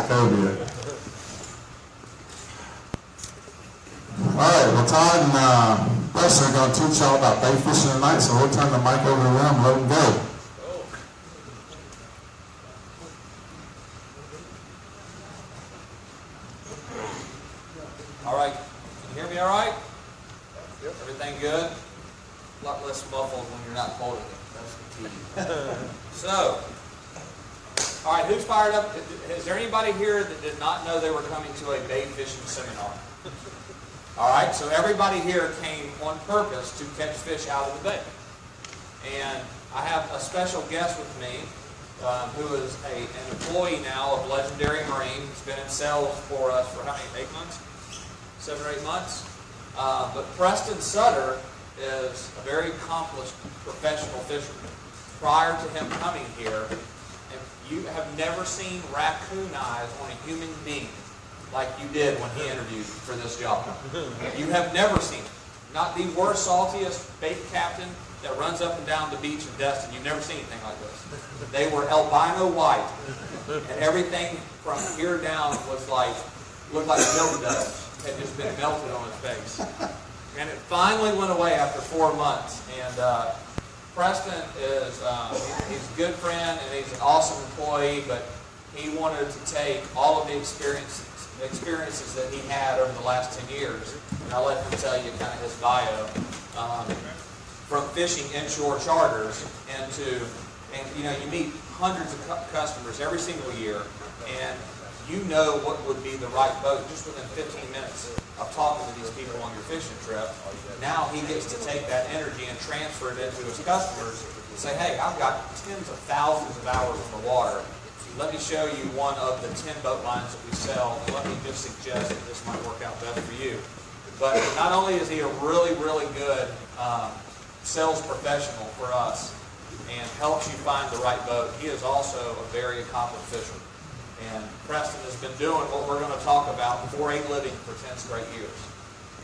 back over you. All right, well, Todd and Destin are going to teach y'all about bait fishing tonight, so we'll turn the mic over to them and let them go. All right, can you hear me all right? Yep. Everything good? A lot less muffled when you're not holding it. That's the key. So, all right, who's fired up? Is there anybody here that did not know they were coming to a bait fishing seminar? All right, so everybody here came on purpose to catch fish out of the bay. And I have a special guest with me who is an employee now of Legendary Marine. He's been in sales for us for how many, 8 months? 7 or 8 months. But Preston Sutter is a very accomplished professional fisherman. Prior to him coming here, and you have never seen raccoon eyes on a human being like you did when he interviewed for this job. You have never seen it. Not the worst, saltiest bait captain that runs up and down the beach in Destin. You've never seen anything like this. They were albino white, and everything from here down was looked like milk dust had just been melted on his face. And it finally went away after 4 months. And Preston is he's a good friend and he's an awesome employee, but he wanted to take all of the experiences that he had over the last 10 years, and I'll let him tell you kind of his bio, from fishing inshore charters into, and you know, you meet hundreds of customers every single year, and you know what would be the right boat just within 15 minutes of talking to these people on your fishing trip. Now he gets to take that energy and transfer it into his customers and say, hey, I've got tens of thousands of hours on the water. Let me show you one of the 10 boat lines that we sell, and let me just suggest that this might work out better for you. But not only is he a really, really good sales professional for us and helps you find the right boat, he is also a very accomplished fisherman. And Preston has been doing what we're going to talk about for a living for 10 straight years.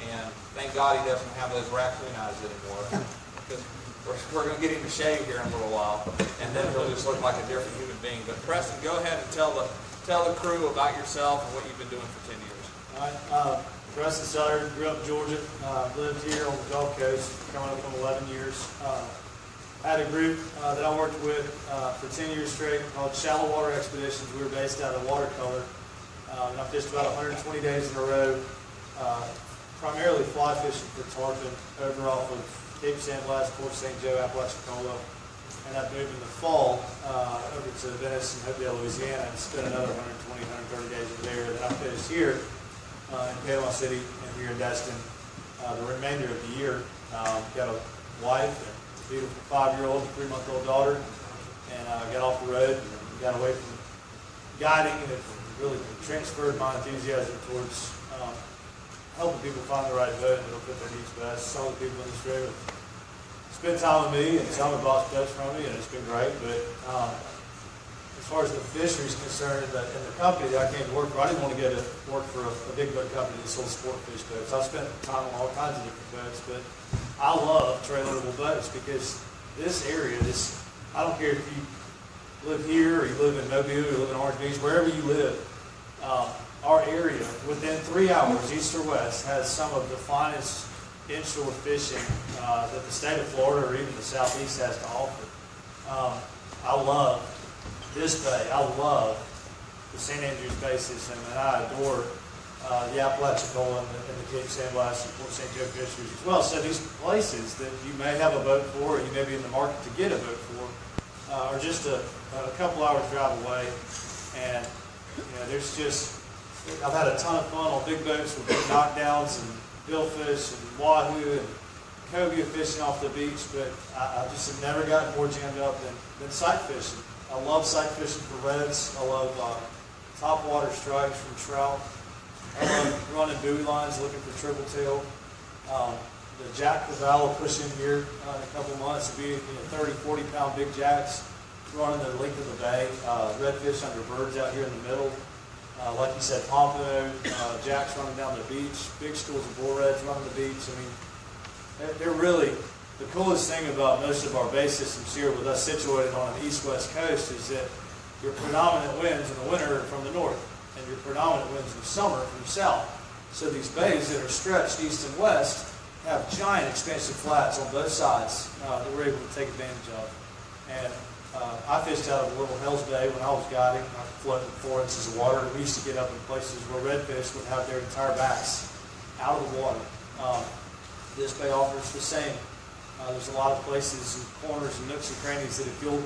And thank God he doesn't have those raccoon eyes anymore. Because we're going to get him to shave here in a little while, and then he'll just look like a different human being. But Preston, go ahead and tell the crew about yourself and what you've been doing for 10 years. All right, Preston Sutter, grew up in Georgia, lived here on the Gulf Coast, coming up on 11 years. I had a group that I worked with for 10 years straight called Shallow Water Expeditions. We were based out of Watercolor, and I fished about 120 days in a row, primarily fly fishing for tarpon over off of Cape San Blas, Port St. Joe, Apalachicola, and I've moved in the fall over to Venice and Hopedale, Louisiana, and spent another 120, 130 days over there. Then I finished here in Panama City and here in Destin the remainder of the year. Got a wife and a beautiful 5-year-old, 3-month-old daughter, and got off the road and got away from guiding, and it really transferred my enthusiasm towards helping people find the right boat that'll fit their needs best. Some of the people in this room spend time with me, and some have bought boats from me, and it's been great. But as far as the fishery is concerned, in the company that I came to work for, I didn't want to go to work for a big boat company that sold sport fish boats. I spent time on all kinds of different boats, but I love trailerable boats because this area, I don't care if you live here or you live in Mobile or you live in Orange Beach, wherever you live, our area, within 3 hours, east or west, has some of the finest inshore fishing that the state of Florida or even the Southeast has to offer. I love this bay. I love the St. Andrews Bay system, and I adore the Apalachicola and the Cape San Blas and Port St. Joe fisheries as well. So these places that you may have a boat for, or you may be in the market to get a boat for, are just a couple hours drive away. And there's just, I've had a ton of fun on big boats with big knockdowns and billfish and wahoo and cobia fishing off the beach, but I just have never gotten more jammed up than sight fishing. I love sight fishing for reds. I love top water strikes from trout. I love running buoy lines looking for triple tail. The jack corral will push in here in a couple months. It'll be 30, 40-pound big jacks running the length of the bay. Redfish under birds out here in the middle. Like you said, pompano, jacks running down the beach, big schools of bull reds running the beach. I mean, they're really, the coolest thing about most of our bay systems here with us situated on an east-west coast is that your predominant winds in the winter are from the north. And and your predominant winds in the summer from the south. So these bays that are stretched east and west have giant expansive flats on both sides that we're able to take advantage of. And I fished out of a little Hell's Bay when I was guiding. I floated 4 inches of water. We used to get up in places where redfish would have their entire backs out of the water. This bay offers the same. There's a lot of places and corners and nooks and crannies that if you'll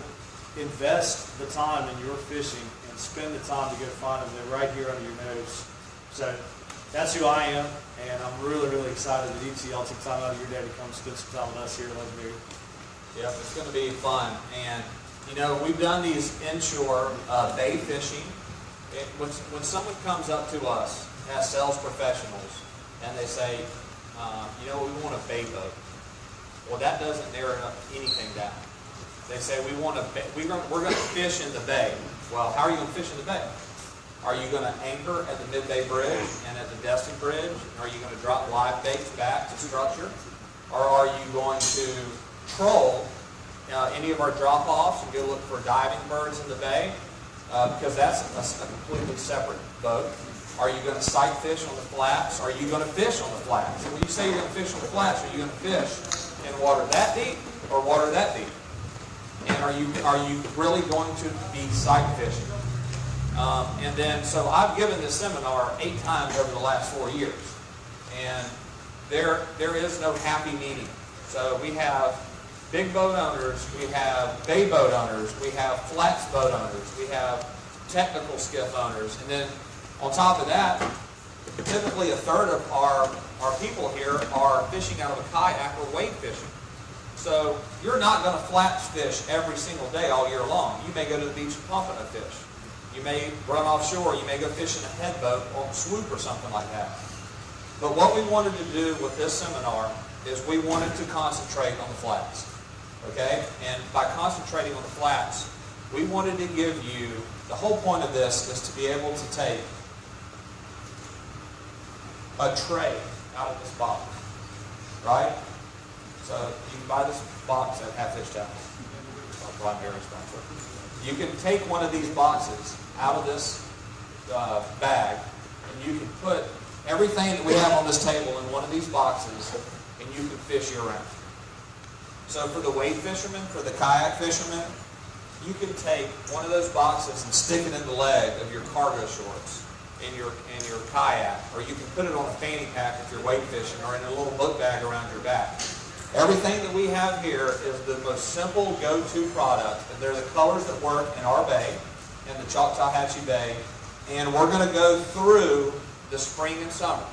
invest the time in your fishing and spend the time to go find them, they're right here under your nose. So that's who I am, and I'm really, really excited that each of y'all took time out of your day to come spend some time with us here at Legendary. Yep, it's going to be fun. And, you know, we've done these inshore bay fishing. When someone comes up to us as sales professionals and they say, you know, we want a bay boat. Well, that doesn't narrow anything down. They say we're going to fish in the bay. Well, how are you going to fish in the bay? Are you going to anchor at the Mid-Bay Bridge and at the Destin Bridge? Are you going to drop live baits back to structure? Or are you going to troll any of our drop-offs and go look for diving birds in the bay? Because that's a completely separate boat. Are you going to sight fish on the flats? Are you going to fish on the flats? And when you say you're going to fish on the flats, are you going to fish in water that deep or water that deep? And are you really going to be sight fishing? And then, so I've given this seminar 8 times over the last 4 years. And there is no happy medium. So we have big boat owners, we have bay boat owners, we have flats boat owners, we have technical skiff owners. And then on top of that, typically a third of our people here are fishing out of a kayak or wade fishing. So you're not going to flats fish every single day all year long. You may go to the beach and pump in a fish. You may run offshore. You may go fish in a head boat or swoop or something like that. But what we wanted to do with this seminar is we wanted to concentrate on the flats. Okay? And by concentrating on the flats, we wanted to give you, the whole point of this is to be able to take a tray out of this box. Right? So you can buy this box at Half Hitch Tackle. Primary sponsor. You can take one of these boxes out of this bag, and you can put everything that we have on this table in one of these boxes, and you can fish year-round. So for the wade fishermen, for the kayak fishermen, you can take one of those boxes and stick it in the leg of your cargo shorts in your kayak, or you can put it on a fanny pack if you're wade fishing, or in a little book bag around your back. Everything that we have here is the most simple go-to product, and they're the colors that work in our bay, in the Choctawhatchee Bay, and we're going to go through the spring and summer.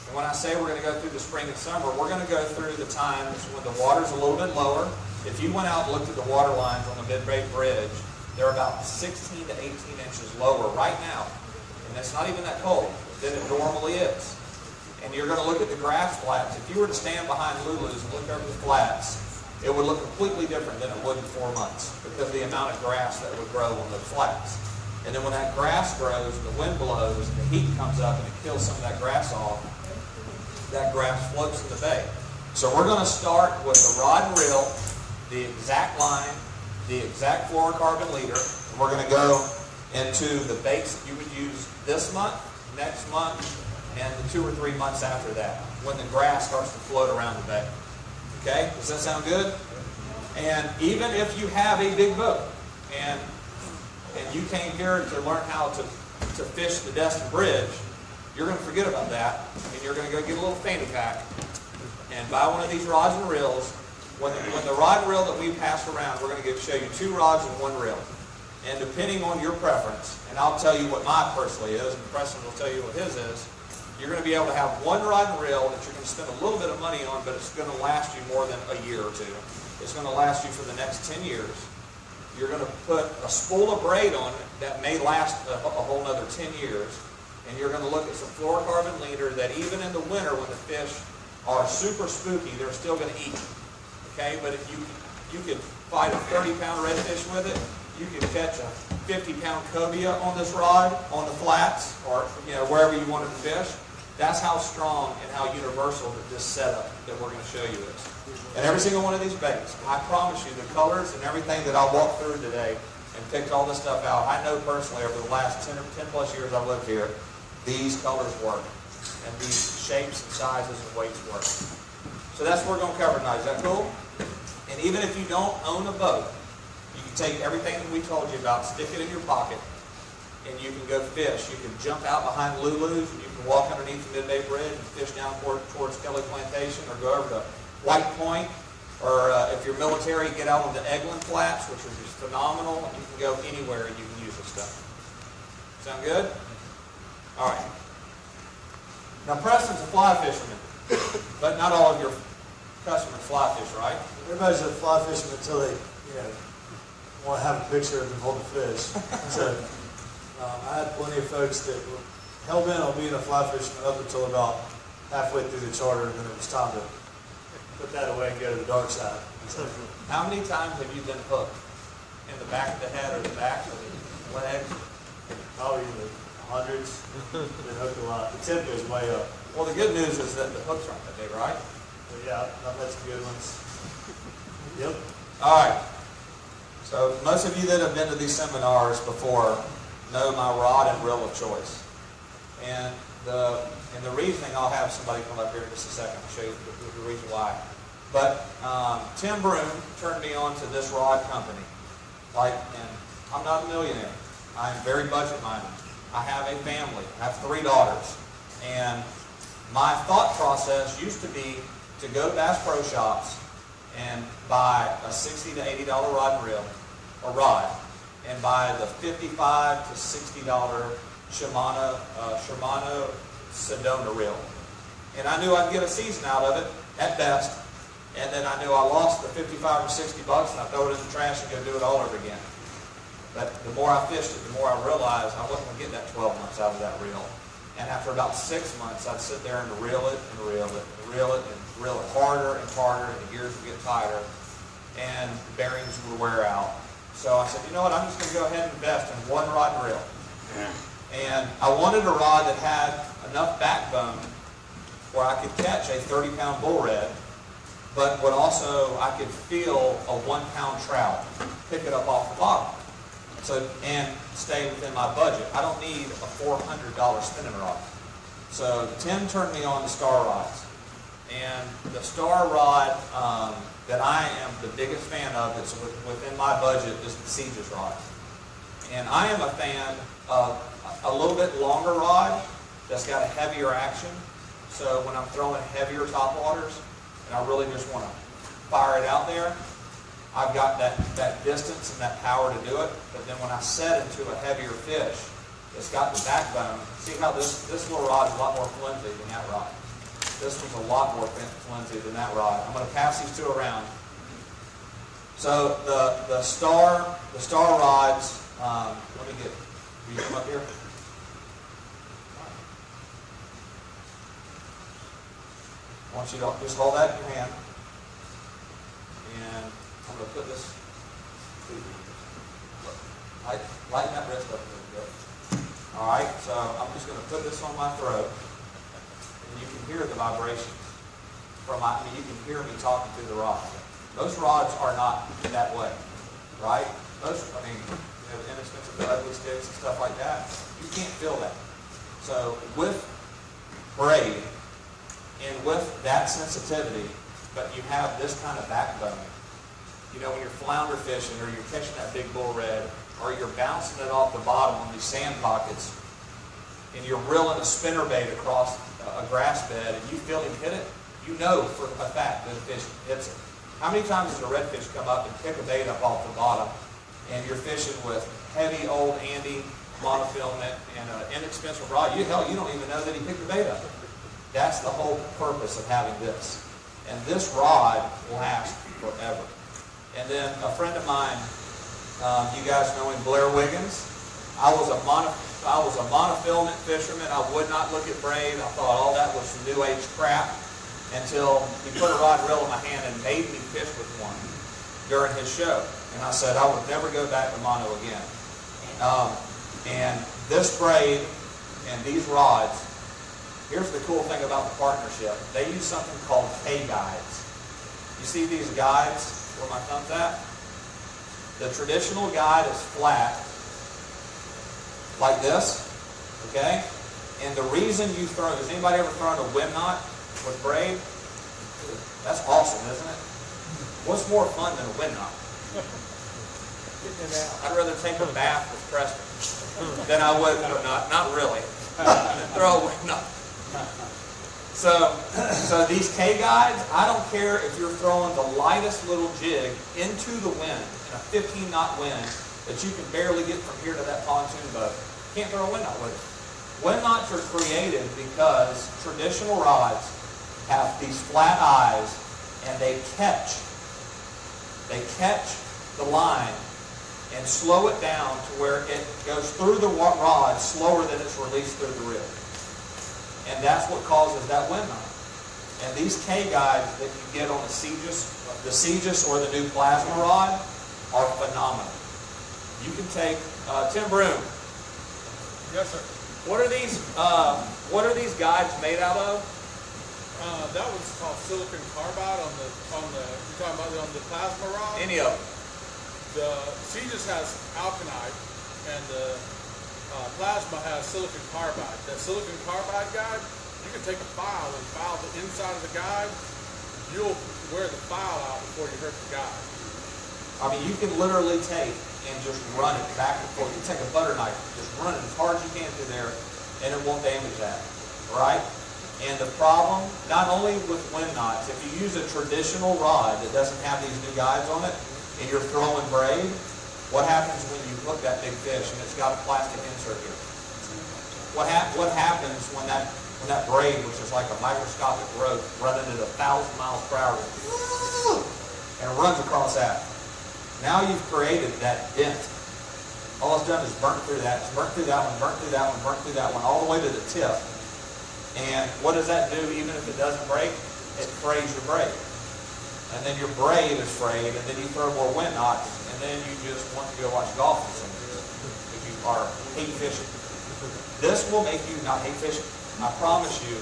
And when I say we're going to go through the spring and summer, we're going to go through the times when the water's a little bit lower. If you went out and looked at the water lines on the Mid-Bay Bridge, they're about 16 to 18 inches lower right now, and it's not even that cold than it normally is. And you're going to look at the grass flats. If you were to stand behind Lulu's and look over the flats, it would look completely different than it would in 4 months because of the amount of grass that would grow on those flats. And then when that grass grows and the wind blows and the heat comes up and it kills some of that grass off, that grass floats in the bay. So we're going to start with the rod and reel, the exact line, the exact fluorocarbon leader. And we're going to go into the baits that you would use this month, next month, and the 2 or 3 months after that, when the grass starts to float around the bay. Okay? Does that sound good? And even if you have a big boat, and you came here to learn how to fish the Destin Bridge, you're going to forget about that, and you're going to go get a little fanny pack and buy one of these rods and reels. When the rod and reel that we pass around, we're going to show you 2 rods and 1 reel. And depending on your preference, and I'll tell you what mine personally is, and Preston will tell you what his is, you're going to be able to have 1 rod and reel that you're going to spend a little bit of money on, but it's going to last you more than a year or 2. It's going to last you for the next 10 years. You're going to put a spool of braid on it that may last a whole other 10 years. And you're going to look at some fluorocarbon leader that even in the winter when the fish are super spooky, they're still going to eat. Okay, but if you can fight a 30-pound redfish with it, you can catch a 50-pound cobia on this rod, on the flats, or wherever you want to fish. That's how strong and how universal that this setup that we're going to show you is. And every single one of these baits, I promise you, the colors and everything that I'll walk through today and picked all this stuff out. I know personally over the last 10 plus years I've lived here, these colors work. And these shapes and sizes and weights work. So that's what we're going to cover tonight. Is that cool? And even if you don't own a boat, you can take everything that we told you about, stick it in your pocket, and you can go fish. You can jump out behind Lulu's, and you can walk underneath the Midway Bridge and fish down towards Kelly Plantation, or go over to White Point, or if you're military, get out on the Eglin Flats, which are just phenomenal. You can go anywhere and you can use this stuff. Sound good? All right. Now, Preston's a fly fisherman, but not all of your customers fly fish, right? Everybody's a fly fisherman until they, want to have a picture of them holding fish. So I had plenty of folks that were hell-bent on being a fly fisherman up until about halfway through the charter, and then it was time to put that away and go to the dark side. So, how many times have you been hooked? In the back of the head or the back of the leg? probably in the hundreds. Been hooked a lot. The tip goes way up. Well, the good news is that the hooks aren't that big, right? But yeah, I've had some good ones. Yep. All right. So most of you that have been to these seminars before know my rod and reel of choice. And the reasoning, I'll have somebody come up here in just a second and show you the reason why. But Tim Broom turned me on to this rod company. And I'm not a millionaire. I'm very budget-minded. I have a family. I have 3 daughters. And my thought process used to be to go to Bass Pro Shops and buy a $60 to $80 rod and reel, and buy the $55 to $60 Shimano Sedona reel. And I knew I'd get a season out of it, at best. And then I knew I lost the $55 or $60 and I throw it in the trash and go do it all over again. But the more I fished it, the more I realized I wasn't going to get that 12 months out of that reel. And after about 6 months, I'd sit there and reel it and reel it and reel it and reel it harder and harder, and the gears would get tighter and the bearings would wear out. So I said, you know what, I'm just going to go ahead and invest in one rod and reel. And I wanted a rod that had enough backbone where I could catch a 30-pound bull red, but would also, I could feel a 1-pound trout, pick it up off the bottom. And stay within my budget. I don't need a $400 spinning rod. So Tim turned me on to Star rods. And the Star rod that I am the biggest fan of that's within my budget is the Siege's rod. And I am a fan of a little bit longer rod that's got a heavier action. So when I'm throwing heavier topwaters and I really just want to fire it out there, I've got that distance and that power to do it. But then when I set into a heavier fish, it's got the backbone. See how this little rod is a lot more flimsy than that rod. This one's a lot more flimsy than that rod. I'm going to pass these 2 around. So the star rods. Let me get. Will you come up here? I want you to just hold that in your hand. And I'm going to put this, lighten that wrist up a little bit. All right, so I'm just going to put this on my throat, and you can hear the vibrations. You can hear me talking through the rod. Most rods are not that way, right? You have inexpensive ugly sticks and stuff like that. You can't feel that. So with braid and with that sensitivity, but you have this kind of backbone. When you're flounder fishing or you're catching that big bull red or you're bouncing it off the bottom on these sand pockets and you're reeling a spinner bait across a grass bed and you feel him hit it, you know for a fact that a fish hits it. How many times does a redfish come up and pick a bait up off the bottom and you're fishing with heavy old Andy monofilament and an inexpensive rod? You don't even know that he picked the bait up. That's the whole purpose of having this. And this rod will last forever. And then a friend of mine, you guys know him, Blair Wiggins. I was a monofilament fisherman. I would not look at braid. I thought all that was some new age crap until he put a rod and reel in my hand and made me fish with one during his show. And I said I would never go back to mono again. And this braid and these rods, here's the cool thing about the partnership. They use something called K-guides. You see these guides? Where my thumb's at? The traditional guide is flat, like this, okay? And the reason you throw, has anybody ever thrown a wind knot with braid? That's awesome, isn't it? What's more fun than a wind knot? I'd rather take a bath with Preston than I would, not really, throw a wind knot. So these K guides, I don't care if you're throwing the lightest little jig into the wind, in a 15-knot wind, that you can barely get from here to that pontoon boat. You can't throw a wind knot with it. Wind knots are created because traditional rods have these flat eyes, and they catch the line and slow it down to where it goes through the rod slower than it's released through the reel. And that's what causes that wind knot. And these K guides that you get on the Segis or the new plasma rod are phenomenal. You can take Tim Broom. Yes, sir. What are these guides made out of? That was called silicon carbide you're talking about on the plasma rod? Any of them? The Segis has alkanite, and the plasma has silicon carbide. That silicon carbide guide, you can take a file and file the inside of the guide. You'll wear the file out before you hurt the guide. I mean, you can literally take and just run it back and forth. You take a butter knife, just run it as hard as you can through there, and it won't damage that, right? And the problem, not only with wind knots, if you use a traditional rod that doesn't have these new guides on it, and you're throwing braid, what happens when you hook that big fish and it's got a plastic insert here? What happens when that braid, which is like a microscopic rope, running at 1,000 miles per hour, and runs across that? Now you've created that dent. All it's done is burnt through that. It's burnt through that one, burnt through that one, burnt through that one, all the way to the tip. And what does that do even if it doesn't break? It frays your braid. And then your braid is frayed, and then you throw more wind knots, and then you just want to go watch golf with somebody if you are hate fishing. This will make you not hate fishing. I promise you.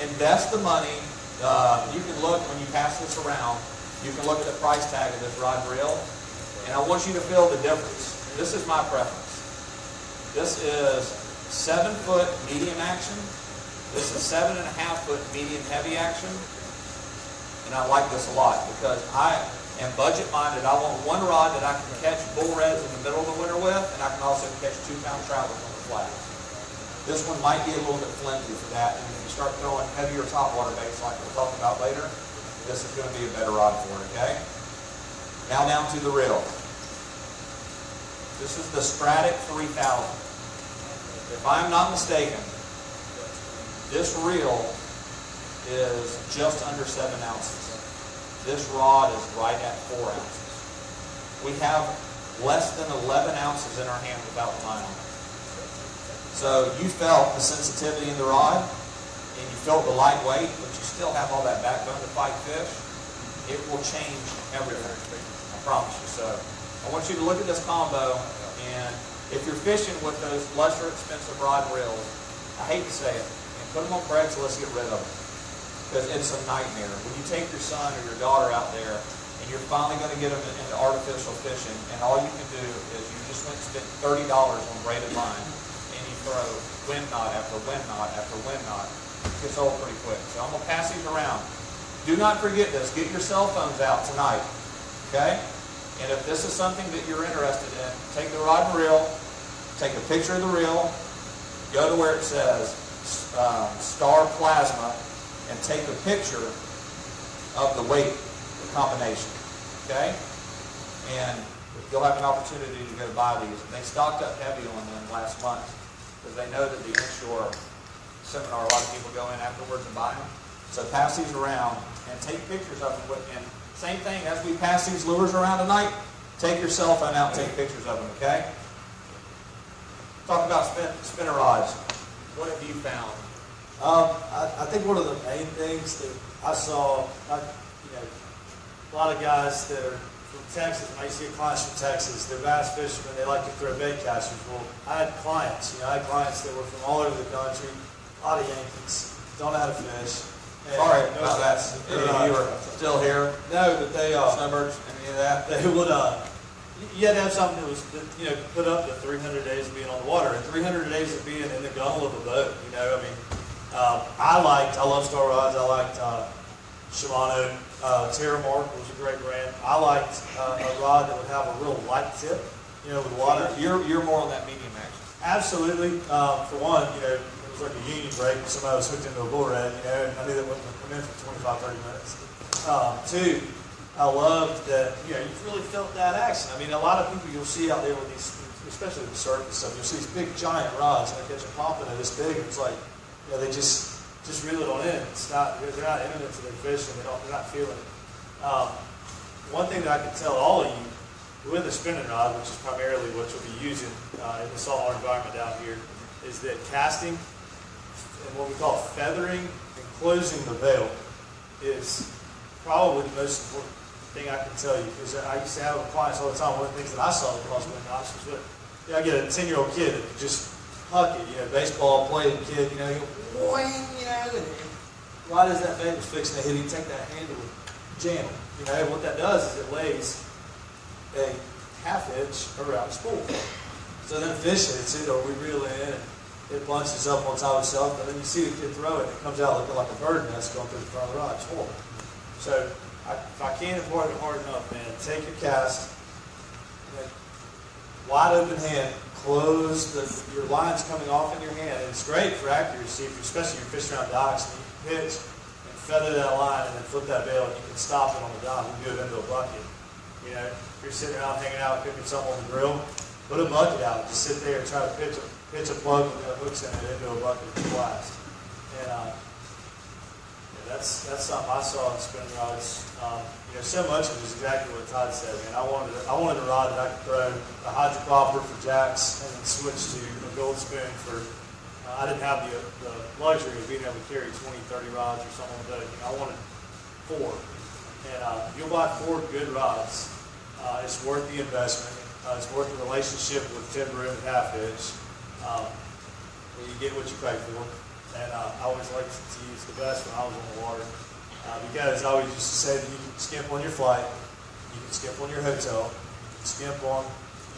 Invest the money. You can look when you pass this around. You can look at the price tag of this rod and reel, and I want you to feel the difference. This is my preference. This is 7-foot medium action. This is 7.5-foot medium heavy action. And I like this a lot because I am budget-minded. I want one rod that I can catch bull reds in the middle of the winter with, and I can also catch 2-pound trout with on the flat. This one might be a little bit flimsy for that, and if you start throwing heavier topwater baits like we'll talk about later, this is going to be a better rod for it, okay? Now down to the reel. This is the Stratic 3000. If I'm not mistaken, this reel is just under 7 ounces. This rod is right at 4 ounces. We have less than 11 ounces in our hand without the line on it. So you felt the sensitivity in the rod, and you felt the lightweight, but you still have all that backbone to fight fish. It will change everything. I promise you. So I want you to look at this combo, and if you're fishing with those lesser expensive rod and reels, I hate to say it, and put them on Craigslist, get rid of them. Because it's a nightmare. When you take your son or your daughter out there and you're finally going to get them into artificial fishing, and all you can do is you just went and spent $30 on braided line, and you throw wind knot after wind knot after wind knot, it gets old pretty quick. So I'm going to pass these around. Do not forget this. Get your cell phones out tonight. Okay? And if this is something that you're interested in, take the rod and reel, take a picture of the reel, go to where it says Star Plasma, and take a picture of the weight combination, okay? And you'll have an opportunity to go buy these. They stocked up heavy on them last month because they know that the inshore seminar, a lot of people go in afterwards and buy them. So pass these around and take pictures of them. And same thing, as we pass these lures around tonight, take your cell phone out and take pictures of them, okay? Talk about spinner rods. What have you found? I think one of the main things that I saw, a lot of guys that are from Texas, I see clients from Texas, they're bass fishermen, they like to throw bait casters. Well, I had clients that were from all over the country, a lot of Yankees, don't know how to fish. Sorry about that. Any of you are still here? No, but they Snowbirds, any of that? They would, You had to have something that was, you know, put up to 300 days of being on the water, and 300 days of being in the gunnel of a boat. You know, I mean, I love Star Rods. I liked Shimano. Terramark was a great brand. I liked a rod that would have a real light tip, you know, with a lot of. You're more on that medium action. Absolutely. For one, you know, it was like a union break. Somebody was hooked into a bull red, you know, and I knew that wasn't going to come in for 25, 30 minutes. Two, I loved that, you know, you really felt that action. I mean, a lot of people you'll see out there with these, especially the surface stuff, you'll see these big giant rods and they catch a popping and this big. It's like, you know, they just reel it on in. It's not, they're not intimate to their fish and they're not feeling it. One thing that I can tell all of you with a spinning rod, which is primarily what you'll be using in the saltwater environment down here, is that casting and what we call feathering and closing the bail is probably the most important thing I can tell you. Because I used to have clients all the time. One of the things that I saw that caused me knots was that, you know, I get a 10-year-old kid that could just huck it, you know, baseball playing kid, you know, he'll boing, you know, and right as that bait was fixing to hit, he'd take that handle and jam it. You know, what that does is it lays a half inch around the spool. So then fish hits it, or we reel it in, and it bunches up on top of itself, and then you see the kid throw it, and it comes out looking like a bird nest going through the front of the rod. It's horrible. So if I can't avoid it hard enough, man, take your cast, you know, wide open hand, close your line's coming off in your hand. And it's great for accuracy, especially if you're fishing around docks, and you pitch and feather that line, and then flip that bail, and you can stop it on the dock and do it into a bucket. You know, if you're sitting around hanging out, cooking something on the grill, put a bucket out. Just sit there and try to pitch a plug with the hooks in it into a bucket and blast. And yeah, that's something I saw in spinning rods. You know, so much of it is exactly what Todd said. Man, I wanted a rod that I could throw a hydrocopter for jacks and then switch to a gold spoon for. I didn't have the luxury of being able to carry 20, 30 rods or something like that. You know, I wanted 4. And if you'll buy 4 good rods, it's worth the investment. It's worth the relationship with timber and half hitch. Where you get what you pay for. And I always liked to use the best when I was on the water. Because I always used to say that you can skimp on your flight, you can skimp on your hotel, you can skimp on,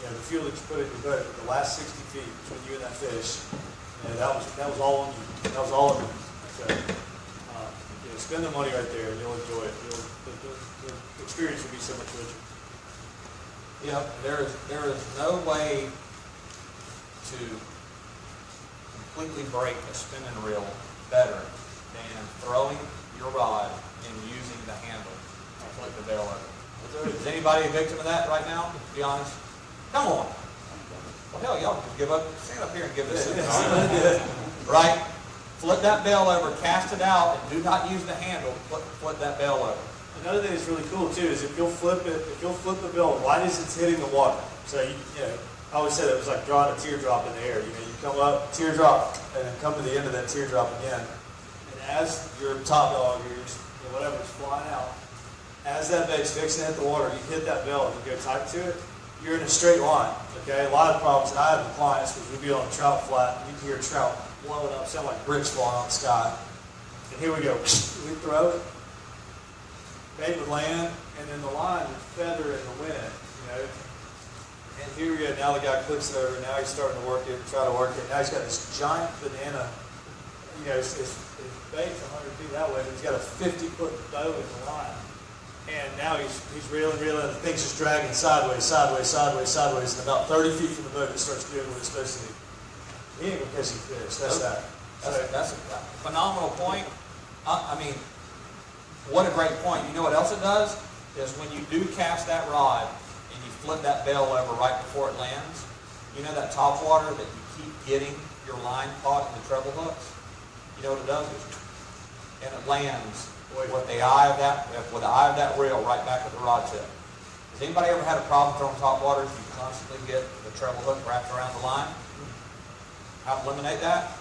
you know, the fuel that you put in your boat. But the last 60 feet between you and that fish, you know, that was all on you. That was all of it. So, you know, spend the money right there and you'll enjoy it. The experience will be so much richer. Yeah, there is no way to completely break a spinning reel better than throwing your rod and using the handle to flip the bail over. Is anybody a victim of that right now? To be honest, come on. Well, hell, y'all can give up. Stand up here and give this a right. Flip that bail over, cast it out, and do not use the handle. Flip that bail over. Another thing that's really cool too is if you'll flip the bill right as it's hitting the water. So you know, I always said it was like drawing a teardrop in the air. You know, you come up, teardrop, and then come to the end of that teardrop again. And as your top dog or your whatever's flying out, as that bait's fixing to hit the water, you hit that bill and you go tight to it, you're in a straight line. Okay, a lot of problems that I have with clients was we'd be on a trout flat, and you can hear trout blowing up, sound like bricks falling out of the sky. And here we go, we throw it. Bait would land, and then the line would feather in the wind, you know. And here we go, now the guy clicks it over, now he's starting to work it, try to work it. Now he's got this giant banana, you know, his bait's 100 feet that way, but he's got a 50-foot bow in the line. And now he's reeling, and the thing's just dragging sideways, and about 30 feet from the boat it starts doing what it's supposed to do. He ain't gonna catch any fish, that's that. That's a phenomenal point. I mean, what a great point. You know what else it does? Is when you do cast that rod and you flip that bail over right before it lands, you know that top water that you keep getting your line caught in the treble hooks? You know what it does? And it lands with the eye of that reel right back at the rod tip. Has anybody ever had a problem throwing top waters? You constantly get the treble hook wrapped around the line. How to eliminate that?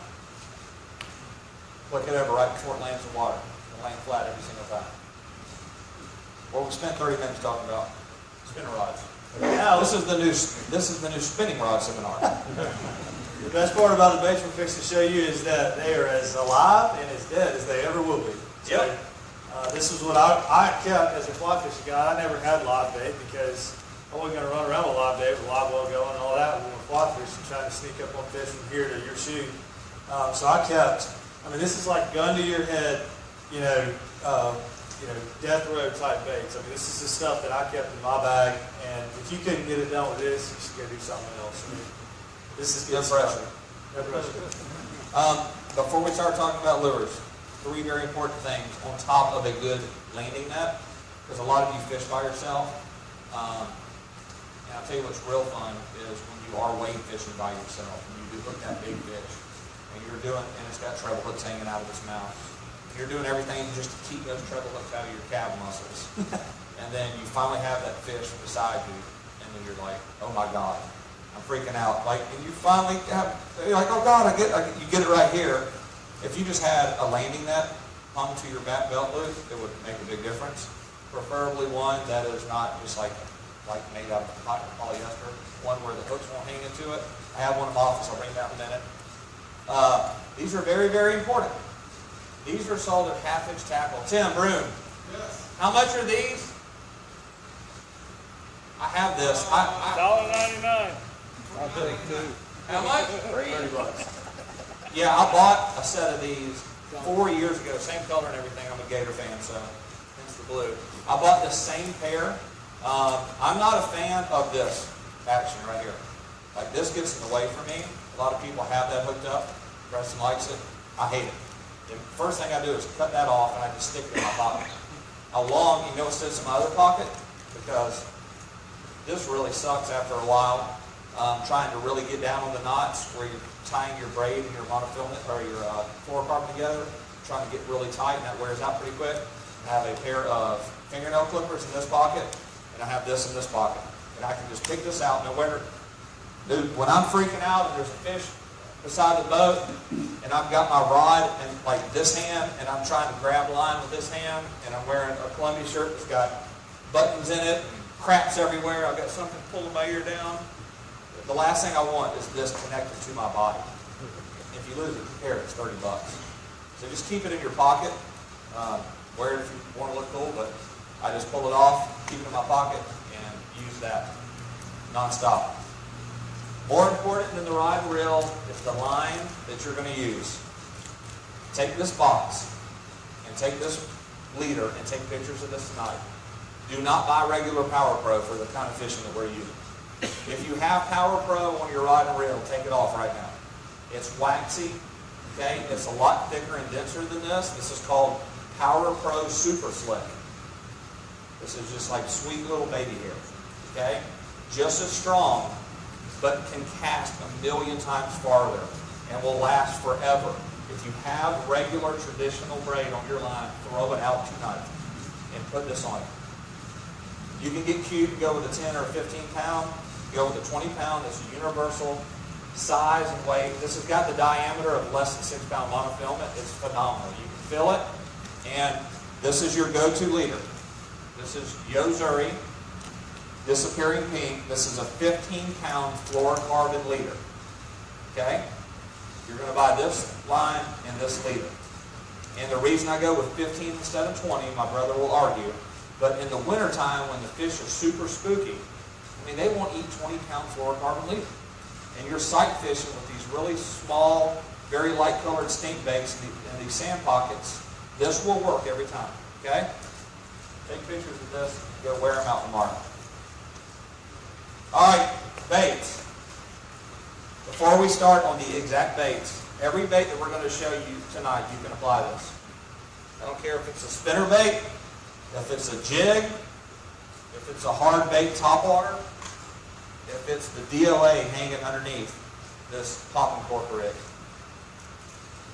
Flick it over right before it lands in the water. Land flat every single time. Well, we spent 30 minutes talking about spinning rods. Now this is the new spinning rod seminar. The best part about the baits we're fixing to show you is that they are as alive and as dead as they ever will be. So, this is what I kept as a fly fishing guy. I never had live bait because I wasn't going to run around with a live bait with a live well going and all that. We were fly fishing, trying to sneak up on fish from here to your chute. So I kept, I mean, this is like gun to your head, death row type baits. I mean, this is the stuff that I kept in my bag. And if you couldn't get it done with this, you should go do something else. I mean, this is good stuff. No pressure. Before we start talking about lures, 3 very important things on top of a good landing net, because a lot of you fish by yourself. And I'll tell you what's real fun is when you are wade fishing by yourself and you do hook that big fish and you're doing, and it's got treble hooks hanging out of its mouth. You're doing everything just to keep those treble hooks out of your calf muscles. And then you finally have that fish beside you and then you're like, oh my God, I'm freaking out. Like, and you finally have, you're like, oh God, you get it right here. If you just had a landing net hung to your back belt loop, it would make a big difference. Preferably one that is not just like made out of polyester, one where the hooks won't hang into it. I have one in my office, I'll bring that in a minute. These are very, very important. These are sold at half-inch tackle. Tim, Broom, Yes. how much are these? I have this. $1.99. I'll take 2. How much? $30. Yeah, I bought a set of these 4 years ago, same color and everything. I'm a Gator fan, so hence the blue. I bought the same pair. I'm not a fan of this action right here. Like, this gets in the way for me. A lot of people have that hooked up. Preston likes it. I hate it. The first thing I do is cut that off and I just stick it in my pocket. How long, you know it sits in my other pocket? Because this really sucks after a while. Trying to really get down on the knots where you're tying your braid and your monofilament or your fluorocarbon together, trying to get really tight, and that wears out pretty quick. I have a pair of fingernail clippers in this pocket, and I have this in this pocket. And I can just pick this out. No matter, dude, when I'm freaking out and there's a fish beside the boat, and I've got my rod in like this hand, and I'm trying to grab line with this hand, and I'm wearing a Columbia shirt that's got buttons in it, and craps everywhere. I've got something pulling my ear down. The last thing I want is this connected to my body. If you lose it, compare it, it's $30. So just keep it in your pocket. Wear it if you want to look cool, but I just pull it off, keep it in my pocket, and use that nonstop. More important than the rod and reel is the line that you're going to use. Take this box and take this leader and take pictures of this tonight. Do not buy regular Power Pro for the kind of fishing that we're using. If you have Power Pro on your rod and reel, take it off right now. It's waxy, okay? It's a lot thicker and denser than this. This is called Power Pro Super Slick. This is just like sweet little baby hair, okay? Just as strong, but can cast 1,000,000 times farther and will last forever. If you have regular traditional braid on your line, throw it out tonight and put this on it. You can get cute and go with a 10 or a 15 pound. Go with a 20 pound. It's a universal size and weight. This has got the diameter of less than 6 pound monofilament. It's phenomenal. You can feel it. And this is your go-to leader. This is Yo-Zuri Disappearing Pink. This is a 15 pound fluorocarbon leader. Okay? You're going to buy this line and this leader. And the reason I go with 15 instead of 20, my brother will argue, but in the wintertime when the fish are super spooky, I mean, they won't eat 20 pound fluorocarbon leader. And you're sight fishing with these really small, very light colored stink baits and these sand pockets. This will work every time, okay? Take pictures of this, go wear them out tomorrow. All right, baits. Before we start on the exact baits, every bait that we're going to show you tonight, you can apply this. I don't care if it's a spinner bait, if it's a jig, if it's a hard bait topwater, if it's the DLA hanging underneath this popping cork rig.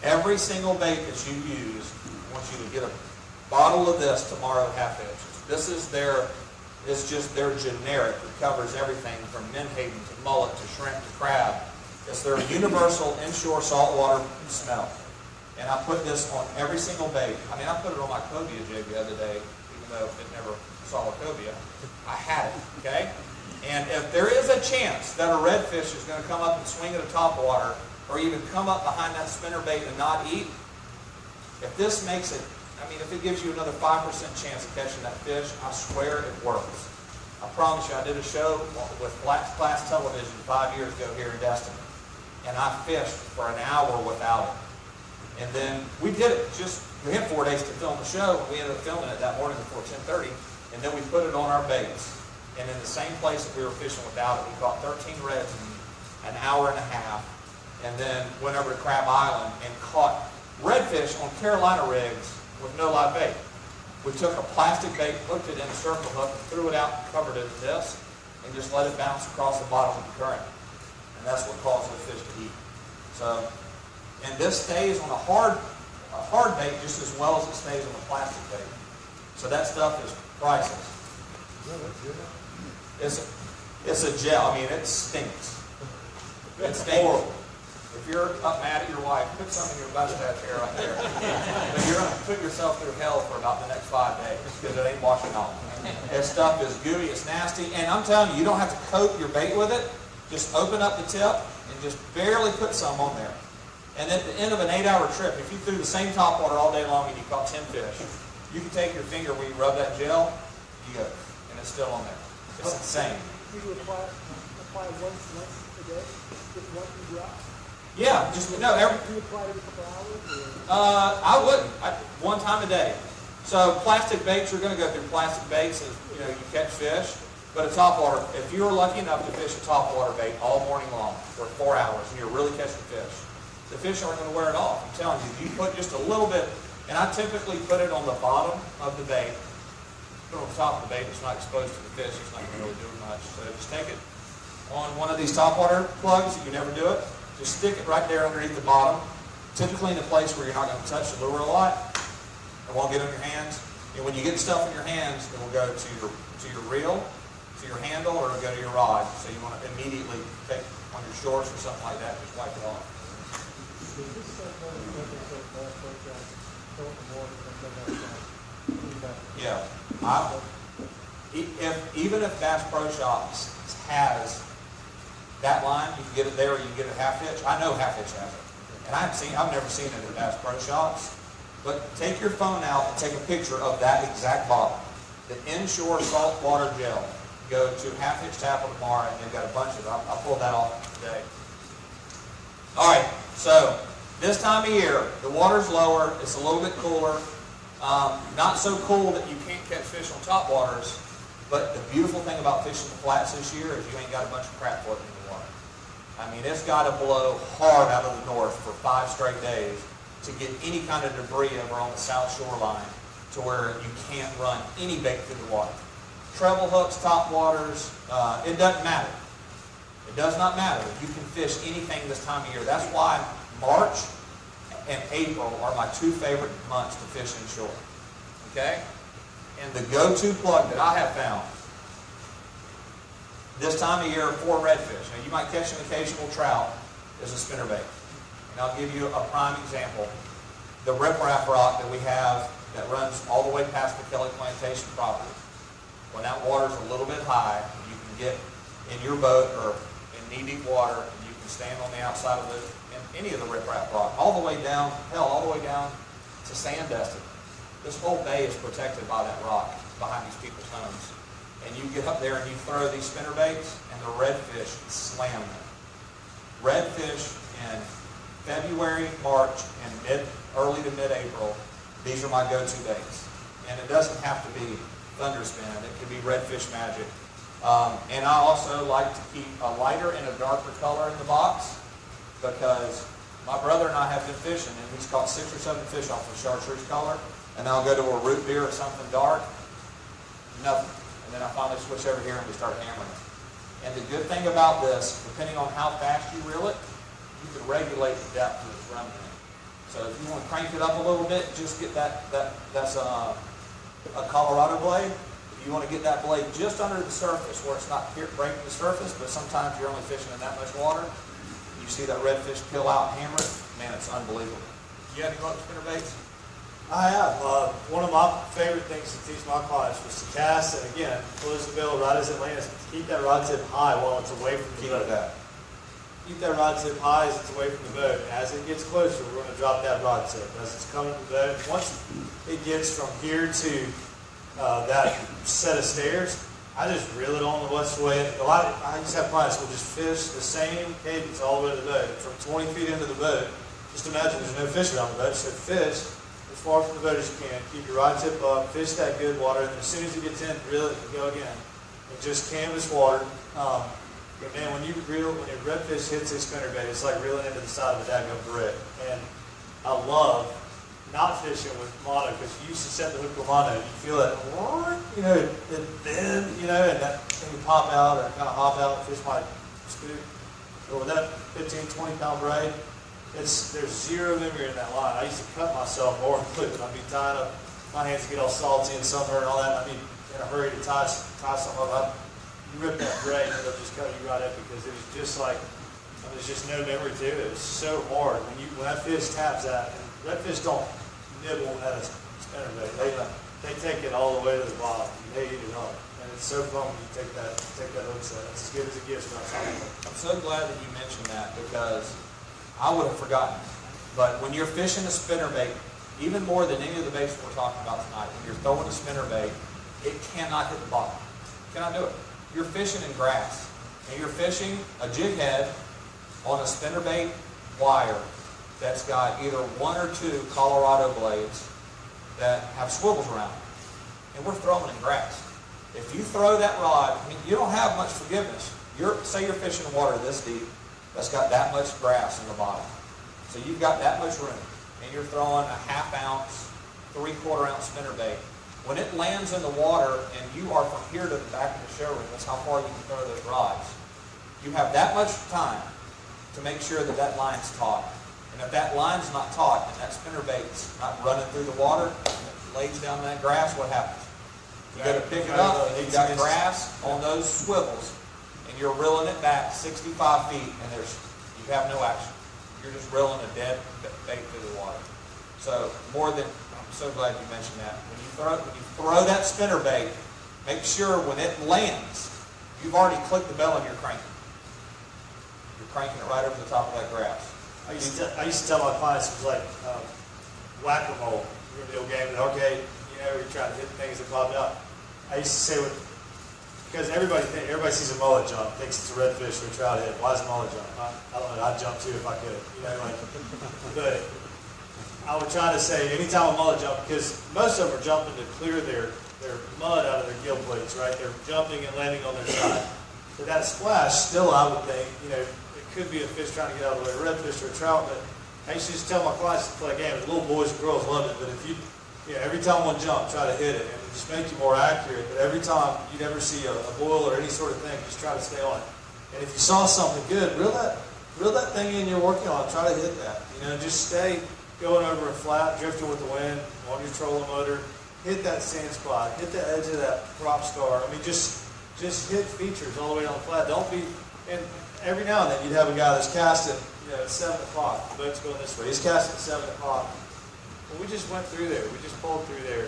Every single bait that you use, I want you to get a bottle of this tomorrow at Half Hitch. This is it's just their generic. It covers everything from menhaden to mullet to shrimp to crab. It's their universal inshore saltwater smell. And I put this on every single bait. I mean, I put it on my cobia jig the other day, even though it never saw a cobia. I had it, okay? And if there is a chance that a redfish is going to come up and swing at a topwater, or even come up behind that spinner bait and not eat, if this makes it, I mean, if it gives you another 5% chance of catching that fish, I swear it works. I promise you, I did a show with Black Class Television 5 years ago here in Destin, and I fished for an hour without it. And then we did it. We had 4 days to film the show, and we ended up filming it that morning before 10:30, and then we put it on our baits. And in the same place that we were fishing without it, we caught 13 reds in an hour and a half, and then went over to Crab Island and caught redfish on Carolina rigs with no live bait. We took a plastic bait, hooked it in a circle hook, and threw it out, covered it with this, and just let it bounce across the bottom of the current. And that's what causes the fish to eat. So, and this stays on a hard bait just as well as it stays on a plastic bait. So that stuff is priceless. It's a gel. I mean, it stinks. It's horrible. If you're up mad at your wife, put some in your mustache hair right there. But you're going to put yourself through hell for about the next 5 days because it ain't washing off. This stuff is gooey, it's nasty, and I'm telling you, you don't have to coat your bait with it. Just open up the tip and just barely put some on there. And at the end of an 8-hour trip, if you threw the same topwater all day long and you caught 10 fish, you can take your finger where you rub that gel, you go, and it's still on there. It's insane. You apply once a day, just one drop. Yeah, just no. Do you apply it every couple hours? I wouldn't. One time a day. So plastic baits, you're going to go through plastic baits as you catch fish. But a topwater, if you're lucky enough to fish a topwater bait all morning long for 4 hours, and you're really catching fish, the fish aren't going to wear it off. I'm telling you, you put just a little bit, and I typically put it on the bottom of the bait. Put it on the top of the bait. It's not exposed to the fish. It's not going to really do much. So just take it on one of these topwater plugs. You can never do it. Just stick it right there underneath the bottom, typically in a place where you're not going to touch the lure a lot. It won't get on your hands. And when you get stuff in your hands, it will go to your reel, to your handle, or it'll go to your rod. So you want to immediately take on your shorts or something like that, just wipe it off. Yeah. Even if Bass Pro Shops has that line, you can get it there, or you can get it Half Hitch. I know Half Hitch has it, and I've never seen it at Bass Pro Shops. But take your phone out and take a picture of that exact bottle, the inshore saltwater gel. Go to Half Hitch Tackle tomorrow, and they've got a bunch of it. I pulled that off today. All right, so this time of year, the water's lower. It's a little bit cooler. Not so cool that you can't catch fish on top waters. But the beautiful thing about fishing the flats this year is you ain't got a bunch of crap floating in the water. I mean, it's got to blow hard out of the north for 5 straight days to get any kind of debris over on the south shoreline to where you can't run any bait through the water. Treble hooks, top waters, it doesn't matter. It does not matter. You can fish anything this time of year. That's why March and April are my 2 favorite months to fish inshore. Okay? And the go-to plug that I have found this time of year for redfish, now you might catch an occasional trout, is a spinnerbait. And I'll give you a prime example. The riprap rock that we have that runs all the way past the Kelly Plantation property. When that water's a little bit high, you can get in your boat or in knee-deep water, and you can stand on the outside of any of the riprap rock, all the way down, all the way down to Destin. This whole bay is protected by that rock behind these people's homes. And you get up there and you throw these spinnerbaits, and the redfish slam them. Redfish in February, March, and early to mid-April, these are my go-to baits. And it doesn't have to be thunderspin. It could be redfish magic. And I also like to keep a lighter and a darker color in the box because my brother and I have been fishing, and he's caught 6 or 7 fish off of chartreuse color. And then I'll go to a root beer or something dark, nothing. And then I finally switch over here and we start hammering it. And the good thing about this, depending on how fast you reel it, you can regulate the depth of this running in. So if you want to crank it up a little bit, just get that's a Colorado blade. If you want to get that blade just under the surface where it's not breaking the surface, but sometimes you're only fishing in that much water, you see that redfish peel out and hammer it, man, it's unbelievable. You have any luck with spinnerbaits? I have. One of my favorite things to teach my clients was to cast, and again, close the bill right as it lands. Keep that rod tip high while it's away from the boat. Keep that rod tip high as it's away from the boat. As it gets closer, we're going to drop that rod tip. As it's coming to the boat, once it gets from here to that set of stairs, I just reel it on the west way. I just have clients who will just fish the same cadence all the way to the boat, from 20 feet into the boat. Just imagine there's no fish around the boat, so fish as far from the boat as you can. Keep your rod tip up, fish that good water, and as soon as it gets in, reel it and go again. And just canvas water. But man, when your redfish hits a spinnerbait, it's like reeling into the side of a daggone brick. And I love not fishing with mono, because you used to set the hook with mono. You feel it, it bend, and that thing would pop out or kind of hop out, the fish might spook. But with that 15, 20 pound braid, there's zero memory in that line. I used to cut myself more and flip it. I'd be tying up, my hands would get all salty and sunburned and all that. I'd be in a hurry to tie something up. You rip that braid and it'll just cut you right up, because it was just like, there's just no memory to it. It was so hard. When that fish taps that, and redfish don't nibble at a spinnerbait. They take it all the way to the bottom. They eat it up. And it's so fun when you take that hook set. It's as good as it gets when I'm so glad that you mentioned that, because I would have forgotten. But when you're fishing a spinnerbait, even more than any of the baits we're talking about tonight, when you're throwing a spinnerbait, it cannot hit the bottom. Cannot do it. You're fishing in grass, and you're fishing a jig head on a spinnerbait wire that's got either one or two Colorado blades that have swivels around them. And we're throwing in grass. If you throw that rod, you don't have much forgiveness. Say you're fishing in water this deep, that's got that much grass in the bottom. So you've got that much room, and you're throwing a 1/2 ounce, 3/4 ounce spinnerbait. When it lands in the water, and you are from here to the back of the showroom, that's how far you can throw those rods. You have that much time to make sure that that line's taut. And if that line's not taut and that spinnerbait's not running through the water and it lays down that grass, what happens? You got to pick it up, and you've got grass on those swivels, and you're reeling it back 65 feet, and you have no action. You're just reeling a dead bait through the water. So I'm so glad you mentioned that. When you throw that spinnerbait, make sure when it lands, you've already clicked the bell and you're cranking. You're cranking it right over the top of that grass. I used to tell my clients, it was like whack-a-mole. Remember the old game? Okay, you're trying to hit things that pop out. I used to say, because everybody sees a mullet jump, thinks it's a redfish or a trout head. Why is a mullet jump? I don't know. I'd jump too if I could. But I would try to say anytime a mullet jump, because most of them are jumping to clear their mud out of their gill plates, right? They're jumping and landing on their side. But that splash, still, I would think, it could be a fish trying to get out of the way, a redfish or a trout. But I used to just tell my clients to play a game. Little boys and girls love it. But if every time one jump, try to hit it, and it just make you more accurate. But every time you'd ever see a boil or any sort of thing, just try to stay on it. And if you saw something good, reel that thing in you're working on. Try to hit that. Just stay going over a flat, drifting with the wind on your trolling motor. Hit that sand spot. Hit the edge of that prop star. Just hit features all the way down the flat. Don't be. And every now and then you'd have a guy that's casting, at 7 o'clock. The boat's going this way. He's casting at 7 o'clock. Well, we just went through there. We just pulled through there.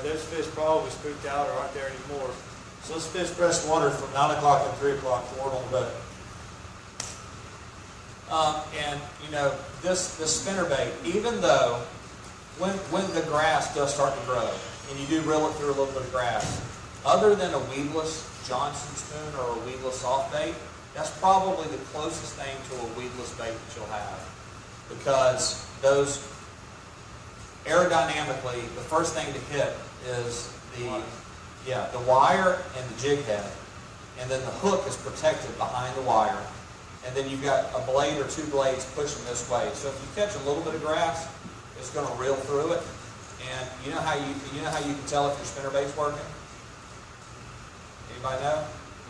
Those fish probably spooked out or aren't there anymore. So those fish pressed water from 9 o'clock and 3 o'clock forward on the boat. This spinnerbait, even though when the grass does start to grow, and you do reel it through a little bit of grass, other than a weedless Johnson spoon or a weedless soft bait, that's probably the closest thing to a weedless bait that you'll have. Because those, aerodynamically, the first thing to hit is the wire and the jig head. And then the hook is protected behind the wire. And then you've got a blade or two blades pushing this way. So if you catch a little bit of grass, it's going to reel through it. And you know how you can tell if your spinnerbait's working? Anybody know?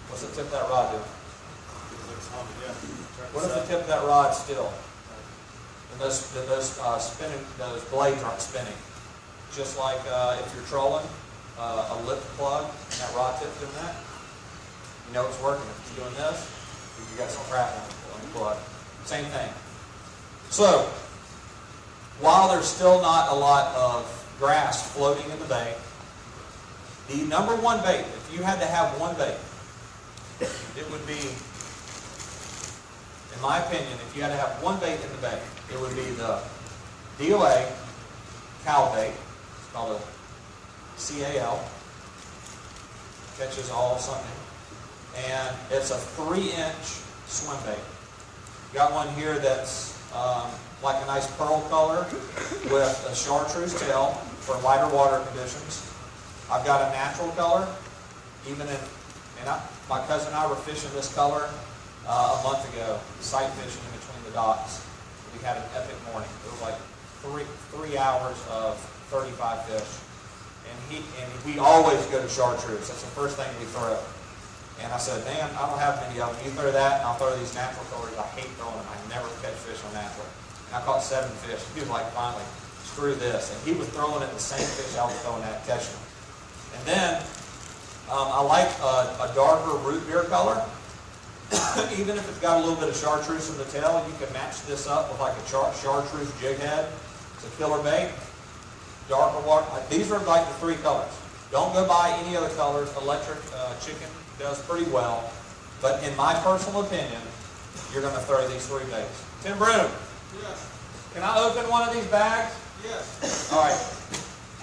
What's the tip of that rod doing? What if the tip of that rod's still? And those blades aren't spinning. Just like if you're trolling a lip plug and that rod tip's doing that, you know it's working. If it's doing this, you got some crap on the plug. Same thing. So, while there's still not a lot of grass floating in the bay, the number one bait, if you had to have one bait, it would be, in my opinion, if you had to have one bait in the bay, it would be the DOA cow bait. It's called a CAL. catches all Sunday. And it's a 3-inch swim bait. Got one here that's like a nice pearl color with a chartreuse tail for lighter water conditions. I've got a natural color, my cousin and I were fishing this color a month ago, sight fishing in between the docks. We had an epic morning. It was like three hours of 35 fish. And we always go to chartreuse. That's the first thing we throw. And I said, man, I don't have many of them. You throw that, and I'll throw these natural colors. I hate throwing them. I never catch fish on natural. And I caught 7 fish. He was like, finally, screw this. And he was throwing at the same fish I was throwing at, catching them. And then I like a darker root beer color. Even if it's got a little bit of chartreuse in the tail, you can match this up with like a chartreuse jig head. It's a killer bait. Darker water. These are like the 3 colors. Don't go buy any other colors. Electric chicken does pretty well. But in my personal opinion, you're going to throw these 3 baits. Tim Broom. Yes. Can I open one of these bags? Yes. All right.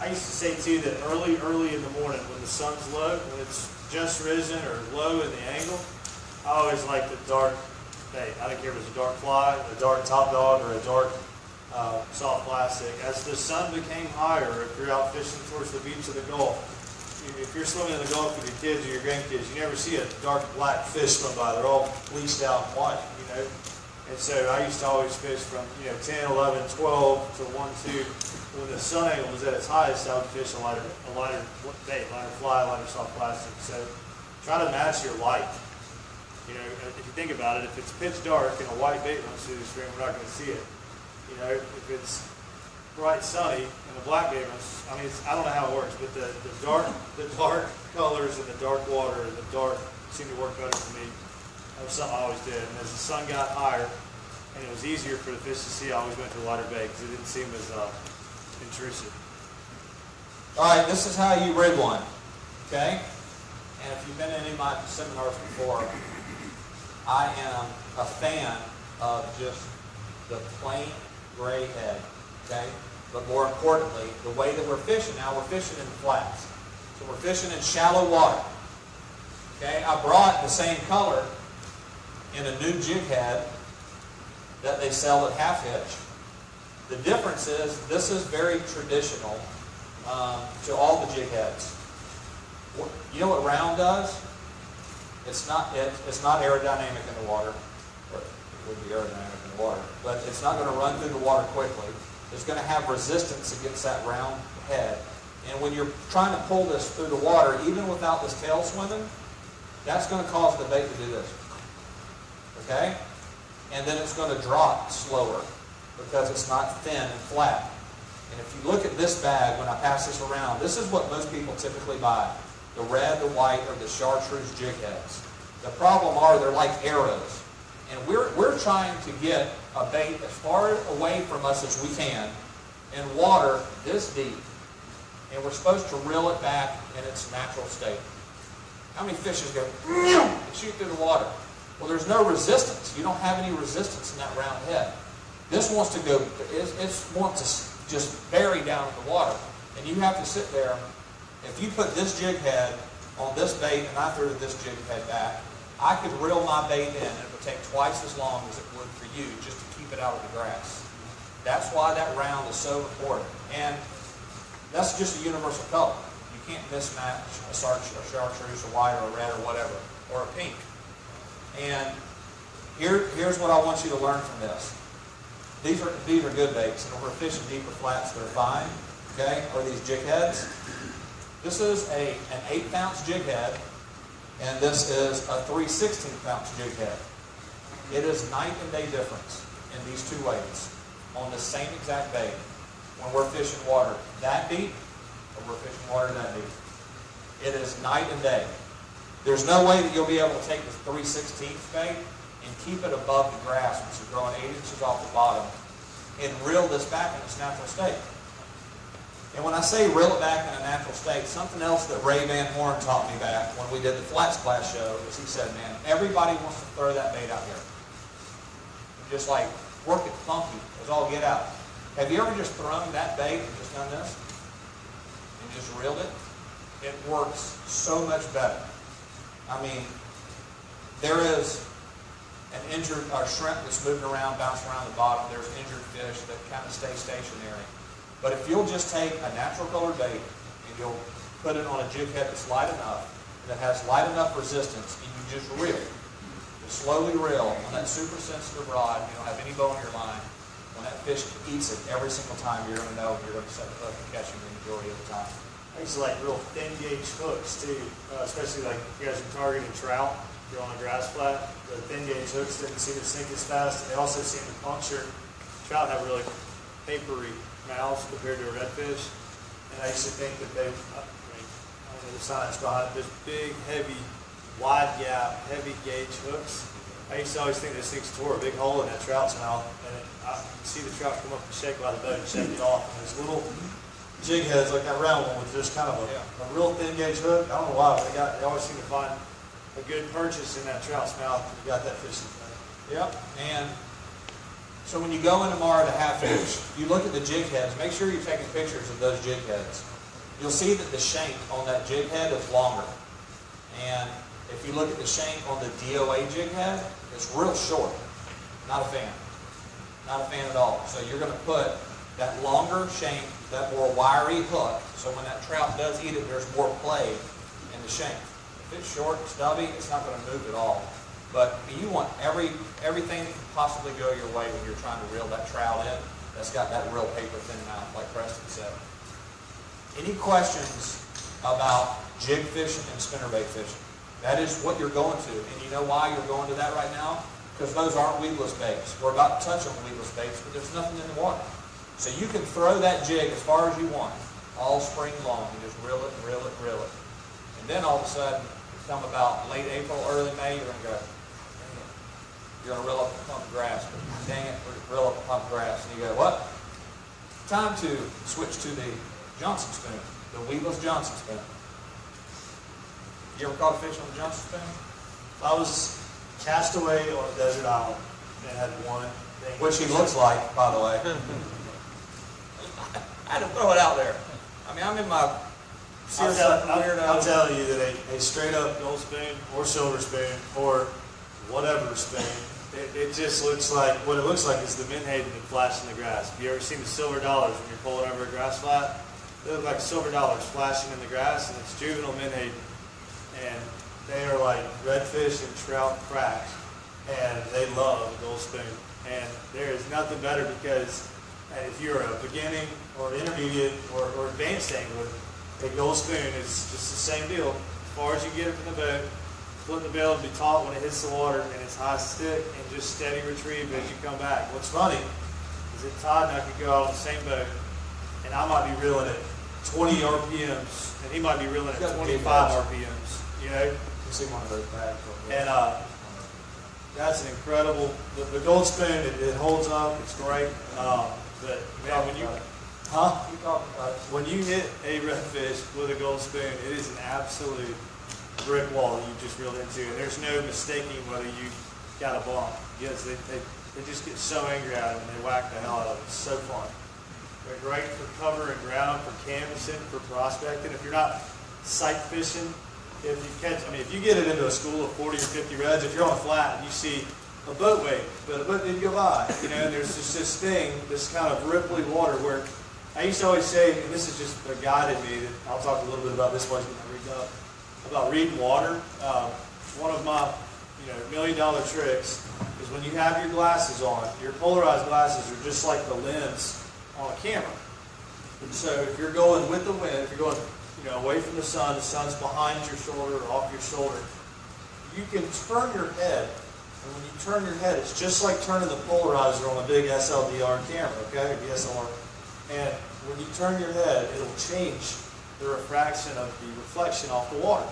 I used to say too that early in the morning when the sun's low, when it's just risen or low in the angle, I always like the dark bait. I don't care if it's a dark fly, a dark top dog, or a dark soft plastic. As the sun became higher, if you're out fishing towards the beach of the Gulf, if you're swimming in the Gulf with your kids or your grandkids, you never see a dark black fish swim by. They're all bleached out and white, And so I used to always fish from 10, 11, 12 to 1, 2. When the sun angle was at its highest, I would fish a lighter bait, lighter fly, lighter soft plastic. So try to match your light. If you think about it, if it's pitch dark and a white bait runs through the stream, we're not going to see it. If it's bright sunny and the black bait runs, I don't know how it works, but the dark colors and the dark water and the dark seem to work better for me. That was something I always did. And as the sun got higher and it was easier for the fish to see, I always went to a lighter bait because it didn't seem as intrusive. All right, this is how you rig one, okay? And if you've been in any of my seminars before, I am a fan of just the plain gray head, okay? But more importantly, the way that we're fishing now, we're fishing in flats. So we're fishing in shallow water, okay? I brought the same color in a new jig head that they sell at Half Hitch. The difference is this is very traditional to all the jig heads. You know what round does? It's not aerodynamic in the water. Or it would be aerodynamic in the water, but it's not going to run through the water quickly. It's going to have resistance against that round head. And when you're trying to pull this through the water, even without this tail swimming, that's going to cause the bait to do this. Okay? And then it's going to drop slower because it's not thin and flat. And if you look at this bag, when I pass this around, this is what most people typically buy. The red, the white, or the chartreuse jig heads. The problem are they're like arrows. And we're trying to get a bait as far away from us as we can in water this deep. And we're supposed to reel it back in its natural state. How many fishes go and shoot through the water? Well, there's no resistance. You don't have any resistance in that round head. This wants to go, it wants to just bury down in the water. And you have to sit there. If you put this jig head on this bait and I threw this jig head back, I could reel my bait in and it would take twice as long as it would for you just to keep it out of the grass. That's why that round is so important. And that's just a universal color. You can't mismatch a chartreuse, a white, or a red, or whatever, or a pink. And here's what I want you to learn from this. These are good baits, and if we're fishing deeper flats, they're fine. Okay, or these jig heads. This is an 1/8 ounce jig head, and this is a 3/16 ounce jig head. It is night and day difference in these two weights on the same exact bait when we're fishing water that deep or we're fishing water that deep. It is night and day. There's no way that you'll be able to take the 3/16 bait and keep it above the grass, which is growing 8 inches off the bottom, and reel this back in its natural state. And when I say reel it back in a natural state, something else that Ray Van Horn taught me back when we did the Flats class show is he said, man, everybody wants to throw that bait out here. Just like work it funky, as all get out. Have you ever just thrown that bait and just done this? And just reeled it? it works so much better. I mean, there is an injured shrimp that's moving around, bouncing around the bottom. There's injured fish that kind of stay stationary. But if you'll just take a natural colored bait and you'll put it on a jig head that's light enough, that has light enough resistance, and you just reel, just slowly reel on that super sensitive rod, you don't have any bow in your line. When that fish eats it every single time, you're going to know you're going to set the hook and catch him the majority of the time. I used to like real thin gauge hooks too, especially like if you guys are targeting trout. If you're on a grass flat, the thin gauge hooks didn't seem to sink as fast, and they also seem to puncture. Trout have really papery mouths compared to a redfish, and I used to think that they, I don't know the science behind it, there's big, heavy, wide gap, heavy gauge hooks. I used to always think those things tore a big hole in that trout's mouth, and I could see the trout come up and shake by the boat and shake it off. And there's little jig heads like that round one with just kind of a real thin gauge hook. I don't know why, but they always seem to find a good purchase in that trout's mouth when you got that fish in the boat. Yep. And so when you go in tomorrow to have fish, you look at the jig heads. Make sure you're taking pictures of those jig heads. You'll see that the shank on that jig head is longer. And if you look at the shank on the DOA jig head, it's real short. Not a fan. Not a fan at all. So you're going to put that longer shank, that more wiry hook, so when that trout does eat it, there's more play in the shank. If it's short and stubby, it's not going to move at all. But you want everything that can possibly go your way when you're trying to reel that trout in that's got that real paper thin mouth, like Preston said. Any questions about jig fishing and spinnerbait fishing? That is what you're going to. And you know why you're going to that right now? Because those aren't weedless baits. We're about to touch on weedless baits, but there's nothing in the water. So you can throw that jig as far as you want, all spring long. You just reel it, reel it, reel it. And then all of a sudden, come about late April, early May, you're going to go, dang it. You're going to reel up a pump of grass. But dang it, reel up a pump of grass. And you go, what? Time to switch to the Johnson spoon, the weedless Johnson spoon. You ever caught a fish on the Johnson spoon? I was cast away on a desert island and had one thing. Which he looks like, by the way. I had to throw it out there. I mean, I'm in my... I'm telling you that a straight up gold spoon or silver spoon or whatever spoon, it just looks like, what it looks like is the menhaden that flashed in the grass. Have you ever seen the silver dollars when you're pulling over a grass flat? They look like silver dollars flashing in the grass, and it's juvenile menhaden. And they are like redfish and trout cracks, and they love a gold spoon. And there is nothing better because if you're a beginning or intermediate or advanced angler, a gold spoon is just the same deal. As far as you get it from the boat, flip the bill and be taught when it hits the water, and it's high stick and just steady retrieve as you come back. What's funny is that Todd and I could go out on the same boat, and I might be reeling at 20 RPMs, and he might be reeling at 25 RPMs. You know, You see one of those bags. and that's an incredible. The gold spoon, it holds up. It's great. But man, when you hit a redfish with a gold spoon, it is an absolute brick wall that you just reeled into, and there's no mistaking whether you got a bump. Yes, they just get so angry at them and they whack the hell out of it. It's so fun. They're great for cover and ground, for canvassing, for prospecting. If you're not sight fishing, if you get it into a school of 40 or 50 reds, if you're on a flat and you see a boat wait, but a boat didn't go by, and there's just this thing, this kind of ripply water where I used to always say, and this is just a guide in me, that I'll talk a little bit about this once when I read up, about reading water. One of my $1 million tricks is when you have your glasses on, your polarized glasses are just like the lens on a camera. And so if you're going with the wind, if you're going away from the sun's behind your shoulder or off your shoulder, you can turn your head, and when you turn your head, it's just like turning the polarizer on a big SLDR camera, okay, DSLR. And when you turn your head, it'll change the refraction of the reflection off the water.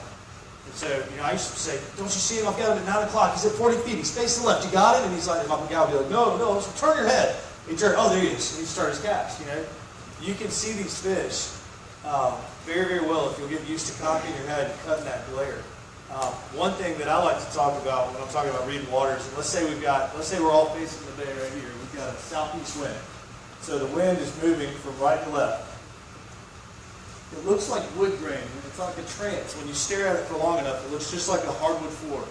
And so, I used to say, don't you see him? I've got him at 9 o'clock. He's at 40 feet. He's facing left. You got it? And he's like, my guy would be like, no, so turn your head. He turned, oh, there he is. And he started his cast, You can see these fish very, very well if you'll get used to cocking your head and cutting that glare. One thing that I like to talk about when I'm talking about reading waters, and let's say we're all facing the bay right here. We've got a southeast wind. So the wind is moving from right to left. It looks like wood grain. It's like a trance. When you stare at it for long enough, it looks just like a hardwood floor.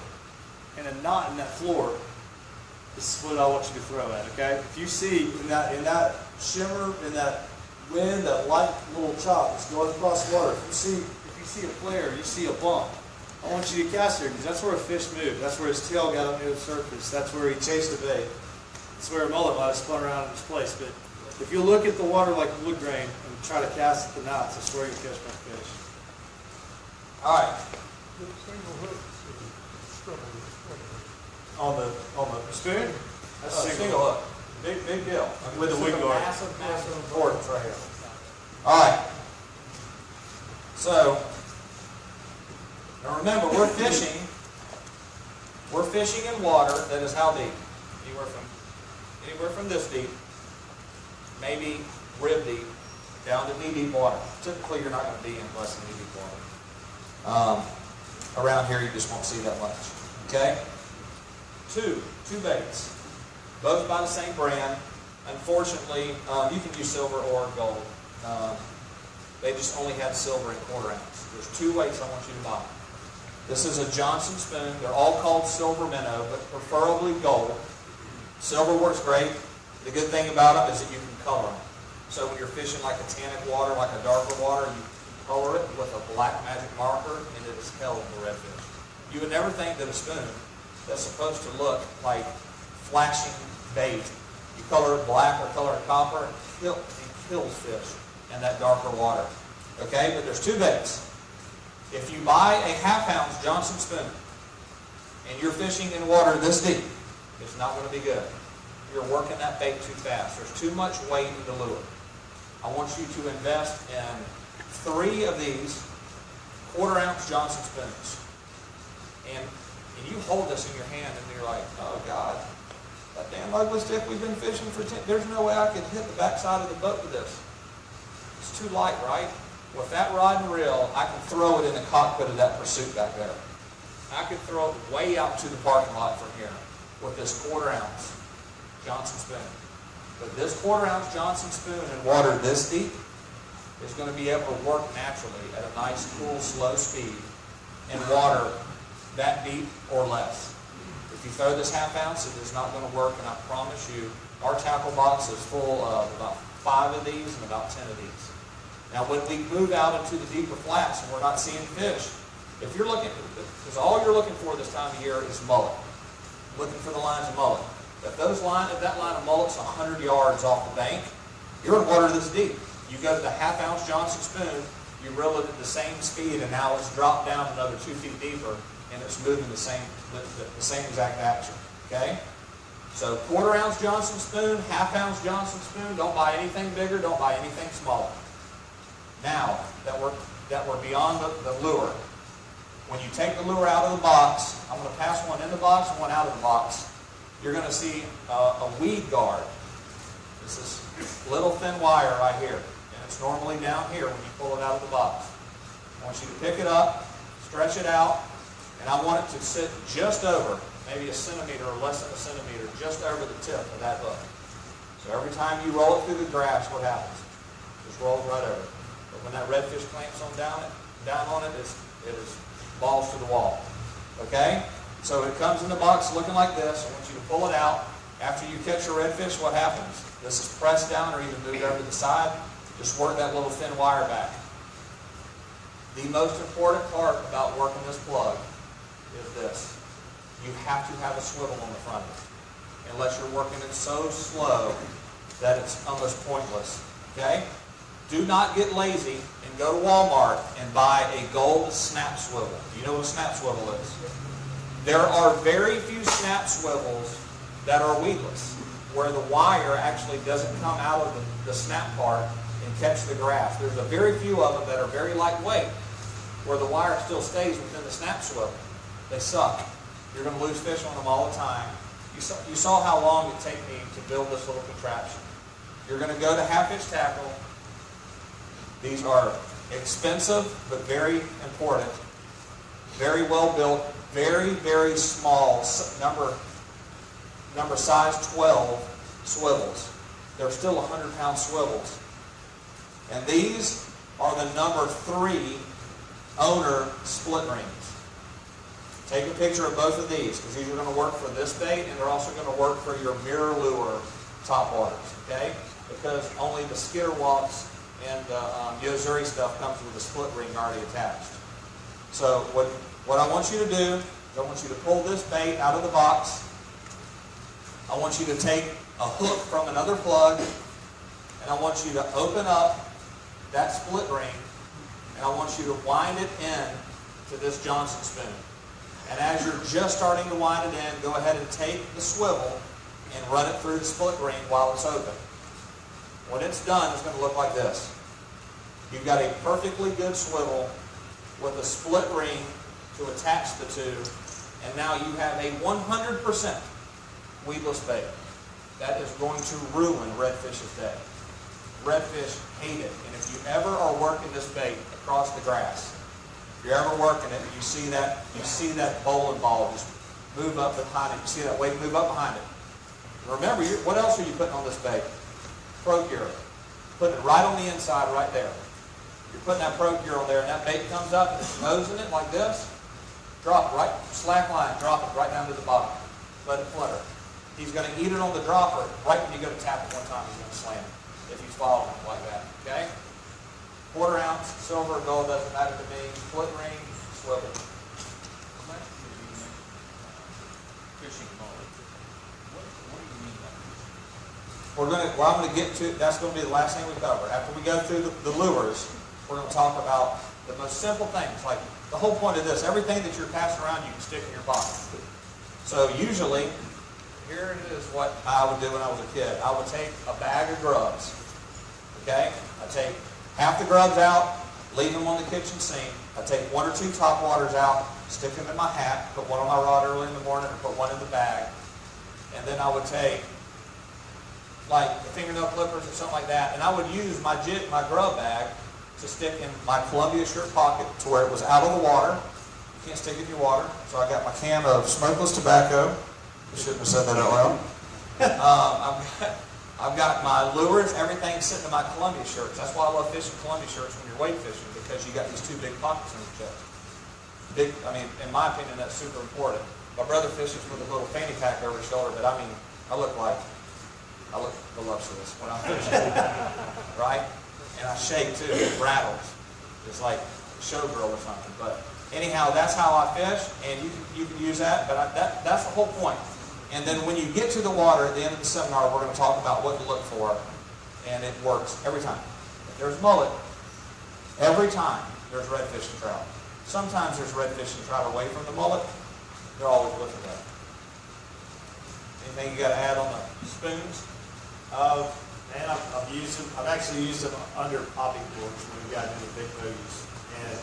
And a knot in that floor, this is what I want you to throw at, okay? If you see in that shimmer, in that wind, that light little chop that's going across water, if you see a flare, you see a bump, I want you to cast there because that's where a fish moved. That's where his tail got up near the surface. That's where he chased a bait. That's where a mullet might have spun around in his place. But if you look at the water like wood grain and try to cast at the knots, that's where you catch my fish. All right. The single hook is struggle with struggle. On the spoon, that's a Single hook. Big deal. With the This is wing a guard. Massive importance right here. All right. So, now remember, we're fishing in water that is how deep? Anywhere from this deep, maybe rib deep, down to knee-deep water. Typically, you're not going to be in less than knee-deep water. Around here, you just won't see that much. Okay? Two baits, both by the same brand. Unfortunately, you can use silver or gold. They just only have silver and quarter ounce. There's two weights I want you to buy. This is a Johnson spoon. They're all called silver minnow, but preferably gold. Silver works great. The good thing about them is that you can color them. So when you're fishing like a tannic water, like a darker water, you color it with a black magic marker, and it is held for redfish. You would never think that a spoon that's supposed to look like flashing bait, you color it black or color it copper, it kills fish in that darker water. Okay, but there's two baits. If you buy a half-ounce Johnson spoon and you're fishing in water this deep, it's not going to be good. You're working that bait too fast. There's too much weight in the lure. I want you to invest in 3 of these quarter-ounce Johnson spoons. And you hold this in your hand and you're like, oh God, that damn ugly stick we've been fishing for 10, there's no way I could hit the backside of the boat with this. It's too light, right? With that rod and reel, I can throw it in the cockpit of that pursuit back there. I could throw it way out to the parking lot from here with this quarter-ounce Johnson spoon. But this quarter-ounce Johnson spoon in water this deep is going to be able to work naturally at a nice, cool, slow speed in water that deep or less. If you throw this half-ounce, it is not going to work, and I promise you, our tackle box is full of about 5 of these and about 10 of these. Now, when we move out into the deeper flats and we're not seeing fish, if you're looking, because all you're looking for this time of year is mullet, looking for the lines of mullet. If that line of mullet's 100 yards off the bank, you're in water this deep. You go to the half-ounce Johnson spoon, you reel it at the same speed, and now it's dropped down another 2 feet deeper, and it's moving the same exact action. Okay? So quarter-ounce Johnson spoon, half-ounce Johnson spoon. Don't buy anything bigger. Don't buy anything smaller. Now that we're beyond the lure, when you take the lure out of the box, I'm going to pass one in the box and one out of the box. You're going to see a weed guard. This is little thin wire right here, and it's normally down here when you pull it out of the box. I want you to pick it up, stretch it out, and I want it to sit just over, maybe a centimeter or less than a centimeter, just over the tip of that hook. So every time you roll it through the grass, what happens? It just rolls right over. But when that redfish clamps on down on it, it is balls to the wall. Okay? So it comes in the box looking like this. I want you to pull it out. After you catch your redfish, what happens? This is pressed down or even moved over to the side. Just work that little thin wire back. The most important part about working this plug is this. You have to have a swivel on the front of it. Unless you're working it so slow that it's almost pointless. Okay? Do not get lazy and go to Walmart and buy a gold snap swivel. You know what a snap swivel is? There are very few snap swivels that are weedless, where the wire actually doesn't come out of the snap part and catch the grass. There's a very few of them that are very lightweight, where the wire still stays within the snap swivel. They suck. You're going to lose fish on them all the time. You saw how long it took me to build this little contraption. You're going to go to half-inch tackle. These are expensive, but very important. Very well built, very, very small, number size 12 swivels. They're still 100-pound swivels. And these are the number 3 owner split rings. Take a picture of both of these, because these are going to work for this bait, and they're also going to work for your mirror lure top waters, okay? Because only the skitter walks and the Yozuri stuff comes with a split ring already attached. So what I want you to do is I want you to pull this bait out of the box. I want you to take a hook from another plug, and I want you to open up that split ring, and I want you to wind it in to this Johnson spoon. And as you're just starting to wind it in, go ahead and take the swivel and run it through the split ring while it's open. When it's done, it's going to look like this. You've got a perfectly good swivel with a split ring to attach the two, and now you have a 100% weedless bait. That is going to ruin redfish's day. Redfish hate it, and if you ever are working this bait across the grass, if you're ever working it, and you see that bowling ball just move up behind it. You see that weight move up behind it. Remember, what else are you putting on this bait? Procure. Putting it right on the inside, right there. You're putting that Procure on there, and that bait comes up and it's nosing it like this. Drop it right, slack line, drop it right down to the bottom. Let it flutter. He's going to eat it on the dropper. Right when you go to tap it one time, he's going to slam it. If he's following it like that, okay? 1/4 ounce, silver, gold, doesn't matter to me. Split ring, swivel. Fishing mullet. What do you mean by this? I'm going to get to, that's going to be the last thing we cover. After we go through the lures, we're going to talk about the most simple things. Like the whole point of this, everything that you're passing around, you can stick in your pocket. So usually, here it is what I would do when I was a kid. I would take a bag of grubs. Okay? I take half the grubs out, leave them on the kitchen sink. I take 1 or 2 top waters out, stick them in my hat, put one on my rod early in the morning, and put one in the bag. And then I would take like the fingernail clippers or something like that, and I would use my grub bag to stick in my Columbia shirt pocket to where it was out of the water. You can't stick it in your water. So I got my can of smokeless tobacco. I shouldn't have said that out loud. I've got my lures, everything sitting in my Columbia shirts. That's why I love fishing Columbia shirts when you're weight fishing, because you got these 2 big pockets in your chest. Big, I mean, in my opinion, that's super important. My brother fishes with a little fanny pack over his shoulder, but I mean, I look voluptuous when I'm fishing, right? And I shake too, it rattles. It's like a showgirl or something. But anyhow, that's how I fish, and you can use that, but that's the whole point. And then when you get to the water at the end of the seminar, we're going to talk about what to look for, and it works every time. If there's mullet, every time there's redfish and trout. Sometimes there's redfish and trout away from the mullet. They're always with it. Anything you got to add on the spoons? Man, I've used them. I've actually used them under popping corks when we've gotten into big bogeys. And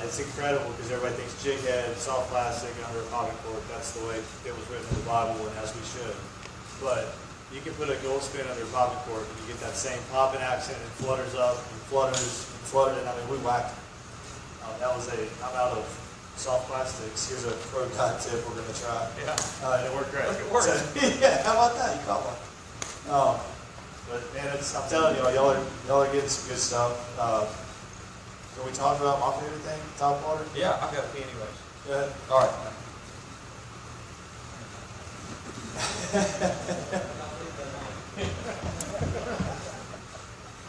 it's incredible because everybody thinks jig head, soft plastic, under a popping cork. That's the way it was written in the Bible, and as we should. But you can put a gold spin under a popping cork and you get that same popping accent. It flutters up and flutters and flutters. And I mean, we whacked it. I'm out of soft plastics. Here's a pro dot tip we're going to try. Yeah. And it worked great. It worked. So, yeah, how about that? You caught one. But man, I'm telling you, y'all are getting some good stuff. Can we talk about my favorite thing, top water? Yeah, I've got to pee anyways. Go ahead. All right.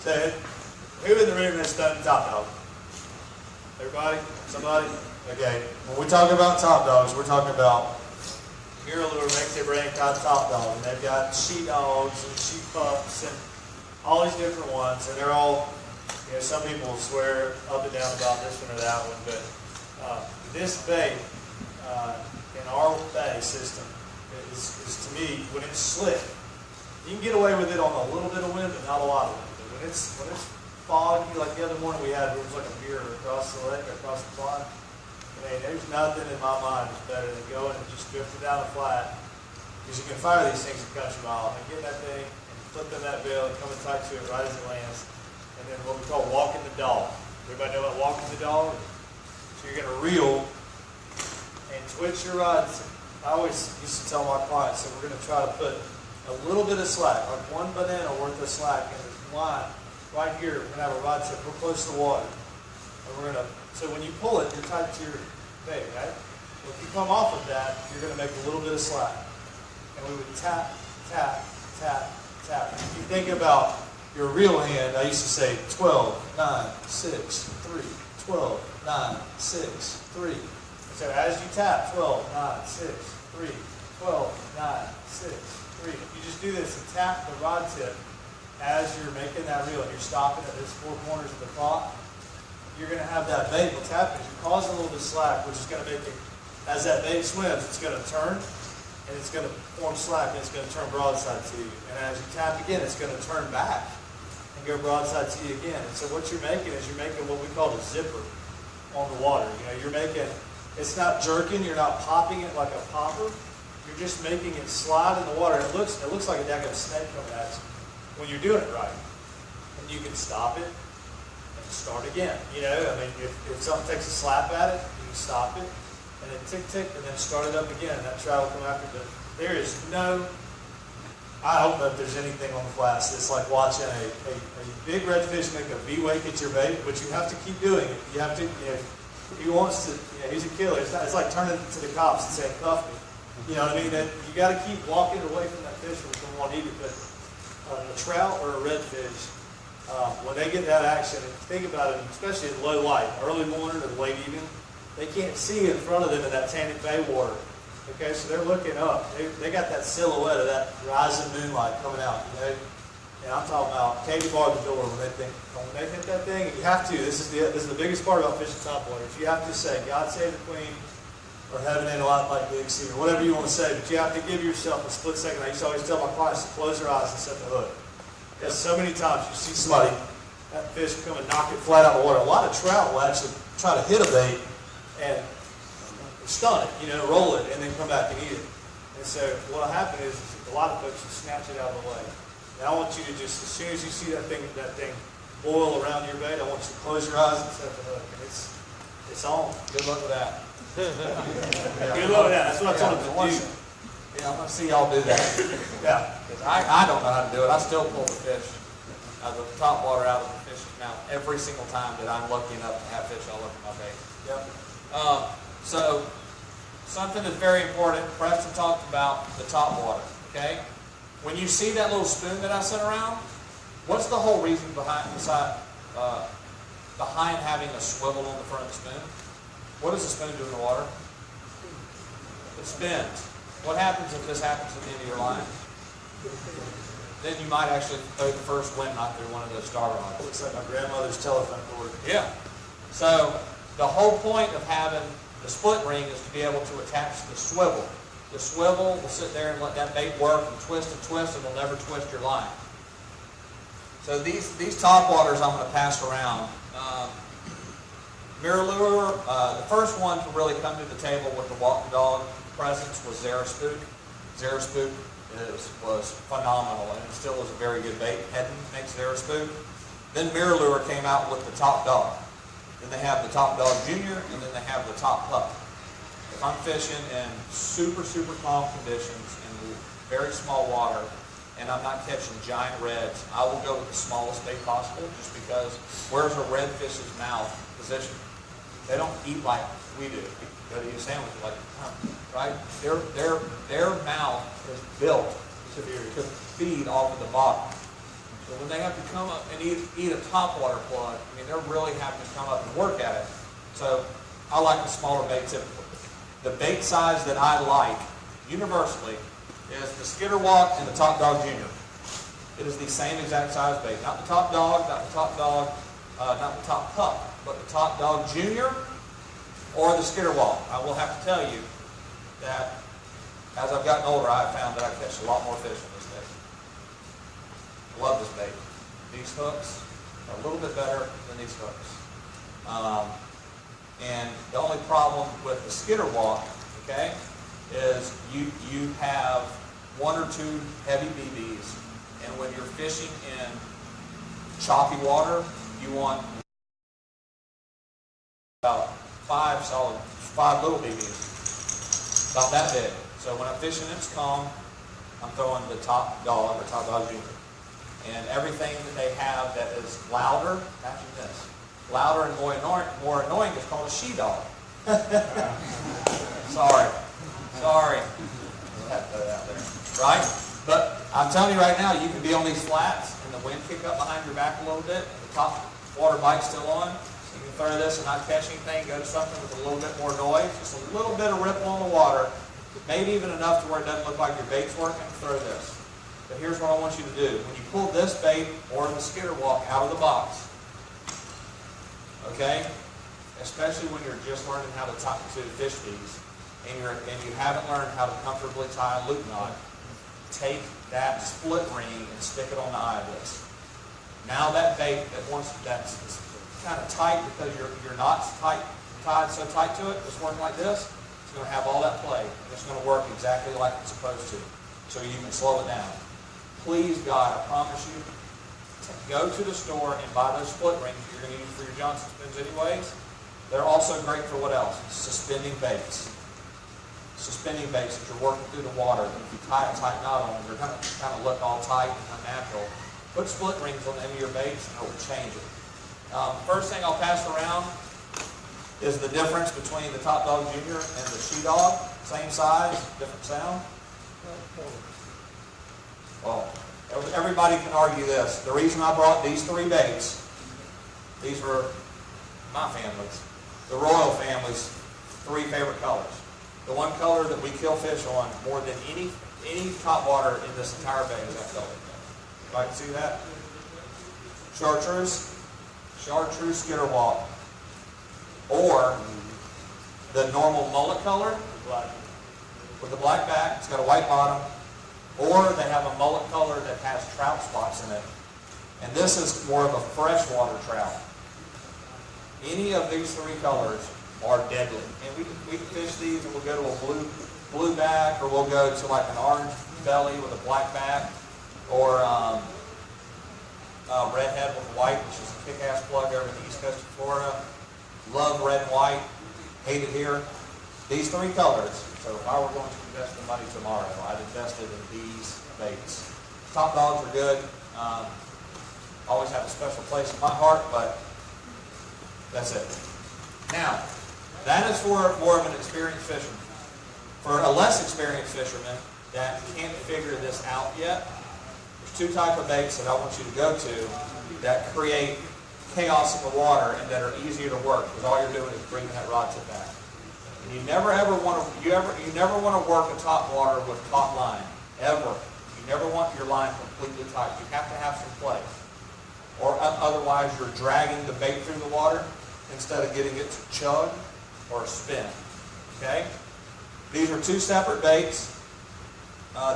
So, who in the room has done top dog? Everybody? Somebody? Okay. When we talk about top dogs, we're talking about Mirror Lure makes it rank on top dog, and they've got sheep dogs and sheep pups and all these different ones, and they're all, you know, some people swear up and down about this one or that one, but this bait in our bay system is to me, when it's slick, you can get away with it on a little bit of wind, but not a lot of wind. But when it's foggy, like the other morning we had, where it was like a mirror across the lake, across the pond. I mean, there's nothing in my mind that's better than going and just drifting down the flat, because you can fire these things a country mile and get that thing and flip in that bill and come and tight to it right as it lands. And then what we call walking the dog. Everybody know about walking the dog? So you're going to reel and twitch your rod. I always used to tell my clients that we're going to try to put a little bit of slack, like 1 banana worth of slack in the line right here, we're going to have a rod tip real close to the water. And we're going to, so when you pull it, you're tied to your bait, right? Well, if you come off of that, you're going to make a little bit of slack. And we would tap, tap, tap, tap. If you think about your reel hand, I used to say 12, 9, 6, 3, 12, 9, 6, 3. So as you tap, 12, 9, 6, 3, 12, 9, 6, 3. If you just do this and tap the rod tip as you're making that reel and you're stopping at those four corners of the pot, you're going to have that bait will tap as you cause a little bit of slack, which is going to make it, as that bait swims, it's going to turn and it's going to form slack and it's going to turn broadside to you. And as you tap again, it's going to turn back and go broadside to you again. And so what you're making is you're making what we call a zipper on the water. You know, you're making, it's not jerking, you're not popping it like a popper. You're just making it slide in the water. It looks like a daggone snake coming at you when you're doing it right. And you can stop it and start again. You know, I mean, if something takes a slap at it, you can stop it and then tick, tick, and then start it up again. And that trout will come after it. There is no, I don't know if there's anything on the flats that's like watching a big redfish make a V-wake at your bait, but you have to keep doing it. You have to, you know, if he wants to, you know, he's a killer. It's like turning to the cops and saying, cuff me. You know what I mean? That you got to keep walking away from that fish when someone eat it. But a trout or a redfish, when they get that action, and think about it, especially at low light, early morning or late evening, they can't see in front of them in that Tannic Bay water. Okay, so they're looking up. They got that silhouette of that rising moonlight coming out. You know, and I'm talking about Katie Barber's door when they hit that thing. And you have to. This is the biggest part about fishing topwater. You have to say, "God save the Queen," or "Heaven ain't a lot like Big Sea," or whatever you want to say. But you have to give yourself a split second. I used to always tell my clients to close their eyes and set the hook. Because so many times you see somebody, that fish come and knock it flat out of the water. A lot of trout will actually try to hit a bait and stun it, you know, roll it, and then come back and eat it. And so what will happen is a lot of folks will snatch it out of the way. And I want you to just, as soon as you see that thing boil around your bait, I want you to close your eyes and set the hook. And it's on. Good luck with that. Good luck with that. That's what I told them to do. Yeah, I'm going to see y'all do that. Yeah. Because I don't know how to do it. I still pull the fish out of the top water out of the fish's mouth every single time that I'm lucky enough to have fish all over my bait. Yep. So, something that's very important, Preston talked about the top water, okay? When you see that little spoon that I set around, what's the whole reason behind having a swivel on the front of the spoon? What does the spoon do in the water? It spins. What happens if this happens at the end of your line? Then you might actually throw the first wind knot through one of those star rods. Looks like my grandmother's telephone cord. Yeah. So, the whole point of having the split ring is to be able to attach the swivel. The swivel will sit there and let that bait work and twist, and it'll never twist your line. So these top waters I'm going to pass around. Mirror lure, the first one to really come to the table with the walk the dog presence was Zaraspook. Zaraspook was phenomenal, and it still is a very good bait. Hedden makes Zaraspook. Then Mirror Lure came out with the Top Dog. Then they have the Top Dog Junior, and then they have the Top Pup. If I'm fishing in super, super calm conditions in very small water, and I'm not catching giant reds, I will go with the smallest bait possible, just because where's a redfish's mouth position? They don't eat like we do. Go to eat a sandwich like, right? Their mouth is built to feed off of the bottom. So when they have to come up and eat a topwater plug, I mean, they're really having to come up and work at it. So I like the smaller bait typically. The bait size that I like universally is the Skitter Walk and the Top Dog Junior. It is the same exact size bait. Not the Top Dog, not the Top Dog, not the Top Pup, but the Top Dog Junior or the Skitter Walk. I will have to tell you that as I've gotten older, I've found that I catch a lot more fish in this bait. I love this bait. These hooks are a little bit better than these hooks. And the only problem with the Skitter Walk, okay, is you have one or two heavy BBs, and when you're fishing in choppy water, you want about five little BBs, about that big. So when I'm fishing in it's calm, I'm throwing the Top Dog or Top Dog Junior. And everything that they have that is louder, imagine this, louder and more annoying is called a she-dog. Sorry. Had to throw that out there. Right? But I'm telling you right now, you can be on these flats and the wind kick up behind your back a little bit, and the top water bite's still on. You can throw this and not catch anything, go to something with a little bit more noise, just a little bit of ripple on the water, maybe even enough to where it doesn't look like your bait's working, throw this. But here's what I want you to do. When you pull this bait or the skitter walk out of the box, okay, especially when you're just learning how to fish these, and you haven't learned how to comfortably tie a loop knot, take that split ring and stick it on the eye of this. Now that bait that's kind of tight because your knot's tied so tight to it, it's working like this, it's going to have all that play. It's going to work exactly like it's supposed to, so you can slow it down. Please, God, I promise you, go to the store and buy those split rings you're going to use for your Johnson spins anyways. They're also great for what else? Suspending baits. Suspending baits that you're working through the water. If you tie a tight knot on them, they're going to kind of look all tight and unnatural. Put split rings on the end of your baits and it will change it. First thing I'll pass around is the difference between the Top Dog Junior and the She-Dog. Same size, different sound. Well, everybody can argue this. The reason I brought these three baits, these were my family's, the Royal family's three favorite colors. The one color that we kill fish on more than any top water in this entire bay is that color. Everybody can see that? Chartreuse skitter walk. Or the normal mullet color with a black back, it's got a white bottom. Or they have a mullet color that has trout spots in it. And this is more of a freshwater trout. Any of these three colors are deadly. And we can fish these and we'll go to a blue back, or we'll go to like an orange belly with a black back, or redhead with white, which is a kick-ass plug over in the east coast of Florida. Love red and white. Hate it here. These three colors. So if I were going to invest the money tomorrow, I'd invested in these baits. Top Dogs are good. Always have a special place in my heart, but that's it. Now, that is for more of an experienced fisherman. For a less experienced fisherman that can't figure this out yet, there's two types of baits that I want you to go to that create chaos in the water and that are easier to work, because all you're doing is bringing that rod tip back. And you never want to work a top water with taut line, ever. You never want your line completely tight. You have to have some play, or otherwise you're dragging the bait through the water instead of getting it to chug or spin. Okay? These are two separate baits.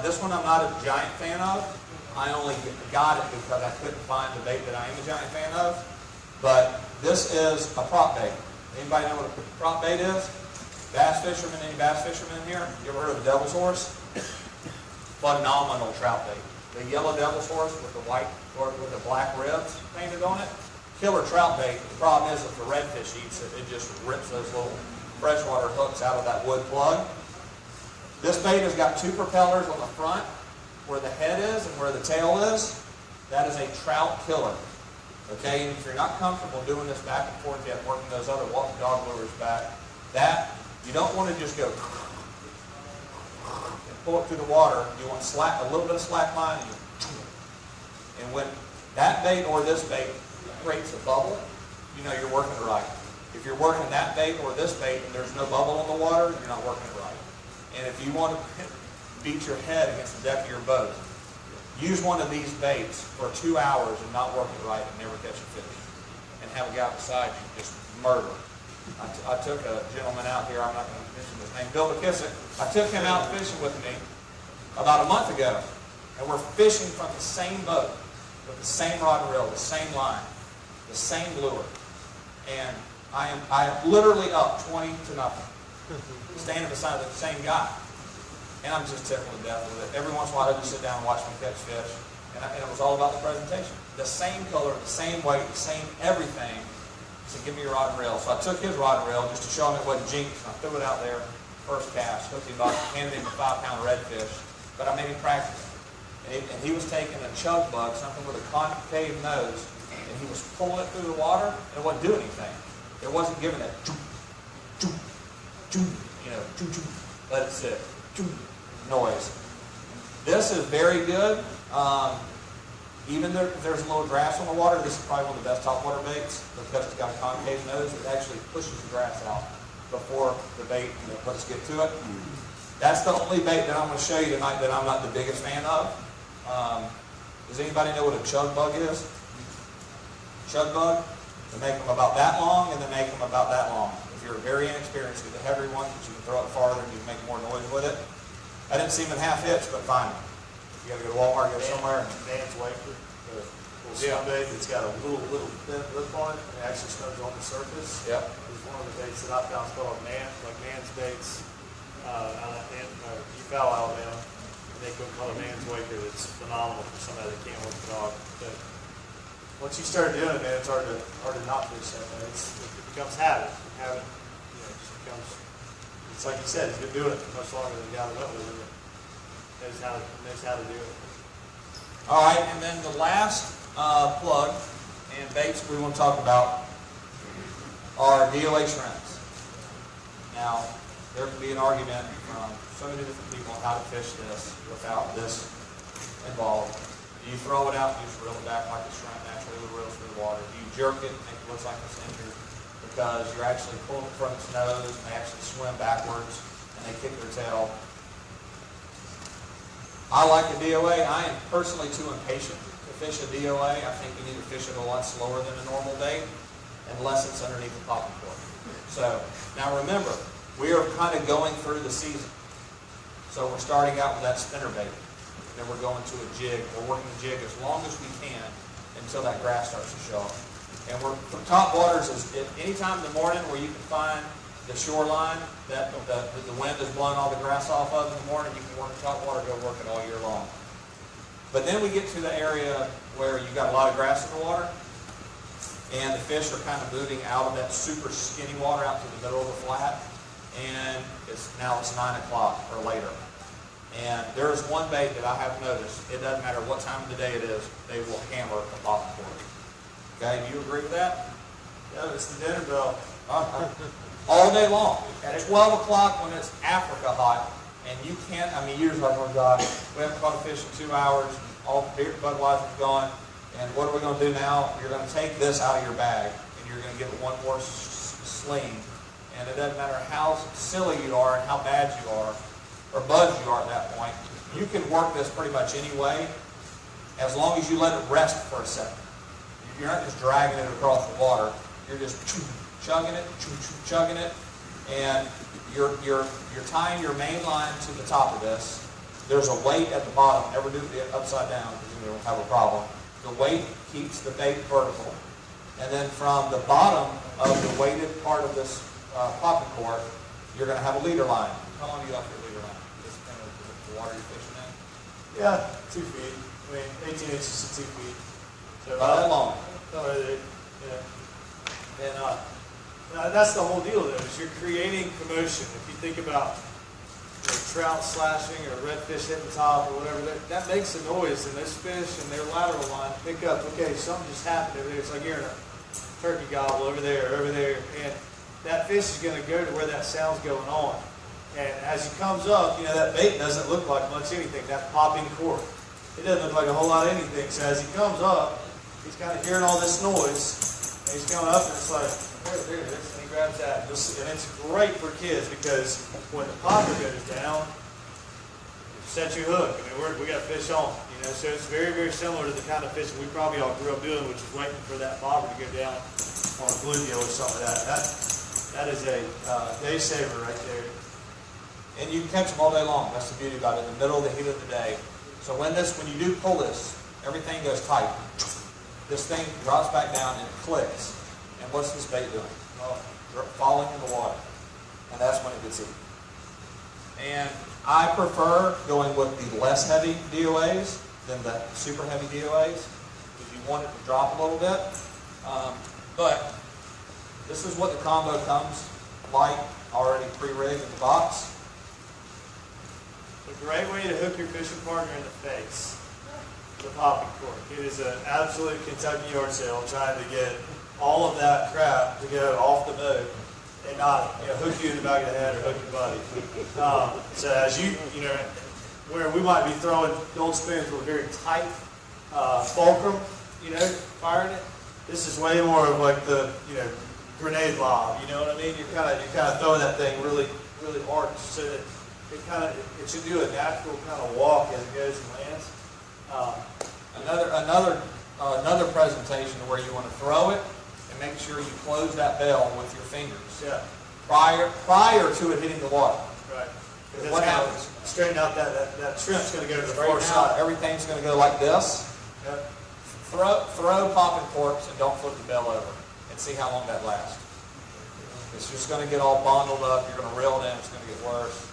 This one I'm not a giant fan of. I only got it because I couldn't find the bait that I am a giant fan of. But this is a prop bait. Anybody know what a prop bait is? Bass fishermen, any bass fishermen in here? You ever heard of the devil's horse? Phenomenal trout bait. The yellow devil's horse with the white or with the black ribs painted on it. Killer trout bait. The problem is if the redfish eats it, it just rips those little freshwater hooks out of that wood plug. This bait has got two propellers on the front, where the head is and where the tail is. That is a trout killer. Okay, and if you're not comfortable doing this back and forth yet, working those other dog lures back, you don't want to just go and pull it through the water. You want a little bit of slack line, and when that bait or this bait creates a bubble, you know you're working it right. If you're working that bait or this bait and there's no bubble in the water, you're not working it right. And if you want to beat your head against the deck of your boat, use one of these baits for 2 hours and not work it right and never catch a fish. And have a guy beside you just murder. I took a gentleman out here, I'm not going to mention his name, Bill McKissick. I took him out fishing with me about a month ago. And we're fishing from the same boat, with the same rod and reel, the same line, the same lure. And I am literally up 20-0, standing beside the same guy. And I'm just tickled to death with it. Every once in a while, I just sit down and watch me catch fish. And it was all about the presentation. The same color, the same weight, the same everything. He said, give me your rod and reel. So I took his rod and reel just to show him it wasn't jinxed. And I threw it out there, first cast, hooked him up, handed him a 5-pound redfish. But I made him practice. and he was taking a chug bug, something with a concave nose, and he was pulling it through the water, and it wasn't doing anything. It wasn't giving it, let it sit, noise. This is very good. Even though there's a little grass on the water, this is probably one of the best topwater baits because it's got a concave nose. It actually pushes the grass out before the bait, let's get to it. That's the only bait that I'm going to show you tonight that I'm not the biggest fan of. Does anybody know what a chug bug is? Chug bug? They make them about that long, and they make them about that long. If you're very inexperienced, get the heavier one, because you can throw it farther and you can make more noise with it. I didn't see them in half Hitch, but fine. You got to go to Walmart, go somewhere. Man's wafer, the little swim bait that's got a little thin lip on it, and it actually swims on the surface. Yep. It's one of the baits that I found called man's baits out of Eufaula, Alabama. They call it man's wafer. It's phenomenal for somebody that can't work the dog. But once you start doing it, man, it's hard to not fish that way. It becomes habit. Habit, it just becomes. It's like you said, he's been doing it much longer than the guy that went with him. Knows how to do it. All right, and then the last plug and baits we want to talk about are DOA shrimps. Now, there can be an argument from so many different people on how to fish this without this involved. Do you throw it out and you just reel it back like a shrimp naturally reels through the water? Do you jerk it and make it look like it's injured? Because you're actually pulling it from its nose and they actually swim backwards and they kick their tail. I like a DOA. I am personally too impatient to fish a DOA. I think you need to fish it a lot slower than a normal bait, unless it's underneath the popping cork. So, now remember, we are kind of going through the season. So we're starting out with that spinner bait. Then we're going to a jig. We're working the jig as long as we can until that grass starts to show up. And we're, for top waters, is any time in the morning where you can find the shoreline that the wind is blowing all the grass off of in the morning, you can work the top water, go work it all year long. But then we get to the area where you've got a lot of grass in the water, and the fish are kind of moving out of that super skinny water out to the middle of the flat, and now it's 9 o'clock or later. And there is one bait that I have noticed, it doesn't matter what time of the day it is, they will hammer a popping cork. Okay, do you agree with that? Yeah, it's the dinner bell. All day long. At 12 o'clock when it's Africa hot, and you can't, I mean, you're just like, oh God, we haven't caught a fish in 2 hours, all the Budweiser's gone, and what are we going to do now? You're going to take this out of your bag, and you're going to get one more sling, and it doesn't matter how silly you are and how bad you are, or buzzed you are at that point, you can work this pretty much any way, as long as you let it rest for a second. You're not just dragging it across the water, you're just chugging it, and you're tying your main line to the top of this. There's a weight at the bottom. Never do it upside down because you don't have a problem. The weight keeps the bait vertical. And then from the bottom of the weighted part of this popping cork, you're going to have a leader line. How long do you like your leader line? Just kind of the water you're fishing in? Yeah, 2 feet. I mean, 18 inches to 2 feet. So About that long. And that's the whole deal, though, is you're creating commotion. If you think about trout slashing or redfish hitting top or whatever, that makes a noise, and those fish and their lateral line pick up, okay, something just happened over there. It's like hearing a turkey gobble over there, and that fish is going to go to where that sound's going on. And as he comes up, that bait doesn't look like much anything, that popping cork. It doesn't look like a whole lot of anything. So as he comes up, he's kind of hearing all this noise, and he's coming up, and it's like, there it is, and he grabs that. And it's great for kids because when the popper goes down, it sets you hook. I mean, we got fish on, so it's very, very similar to the kind of fishing we probably all grew up doing, which is waiting for that popper to go down on a bluegill or something like that. That is a day saver right there. And you can catch them all day long. That's the beauty about it, in the middle of the heat of the day. So when you do pull this, everything goes tight. This thing drops back down and it clicks. And what's this bait doing? Well, falling in the water. And that's when it gets eaten. And I prefer going with the less heavy DOAs than the super heavy DOAs because you want it to drop a little bit. But this is what the combo comes like, already pre-rigged in the box. A great way to hook your fishing partner in the face the popping cork. It is an absolute Kentucky yard sale trying to get all of that crap to go off the boat and not, hook you in the back of the head or hook your buddy. So as you know, where we might be throwing gold spoons with a very tight fulcrum, firing it, this is way more of like the, grenade lob. You know what I mean? You're kind of throwing that thing really, really hard so that it should do a natural kind of walk as it goes and lands. Another presentation where you want to throw it and make sure you close that bell with your fingers. Yeah. Prior to it hitting the water. Right. Because what happens? Straighten out that shrimp's going to go to the far Straighten out, side. everything's going to go like this. Yep. Throw popping corks and don't flip the bell over. And see how long that lasts. It's just going to get all bundled up. You're going to reel it in. It's going to get worse.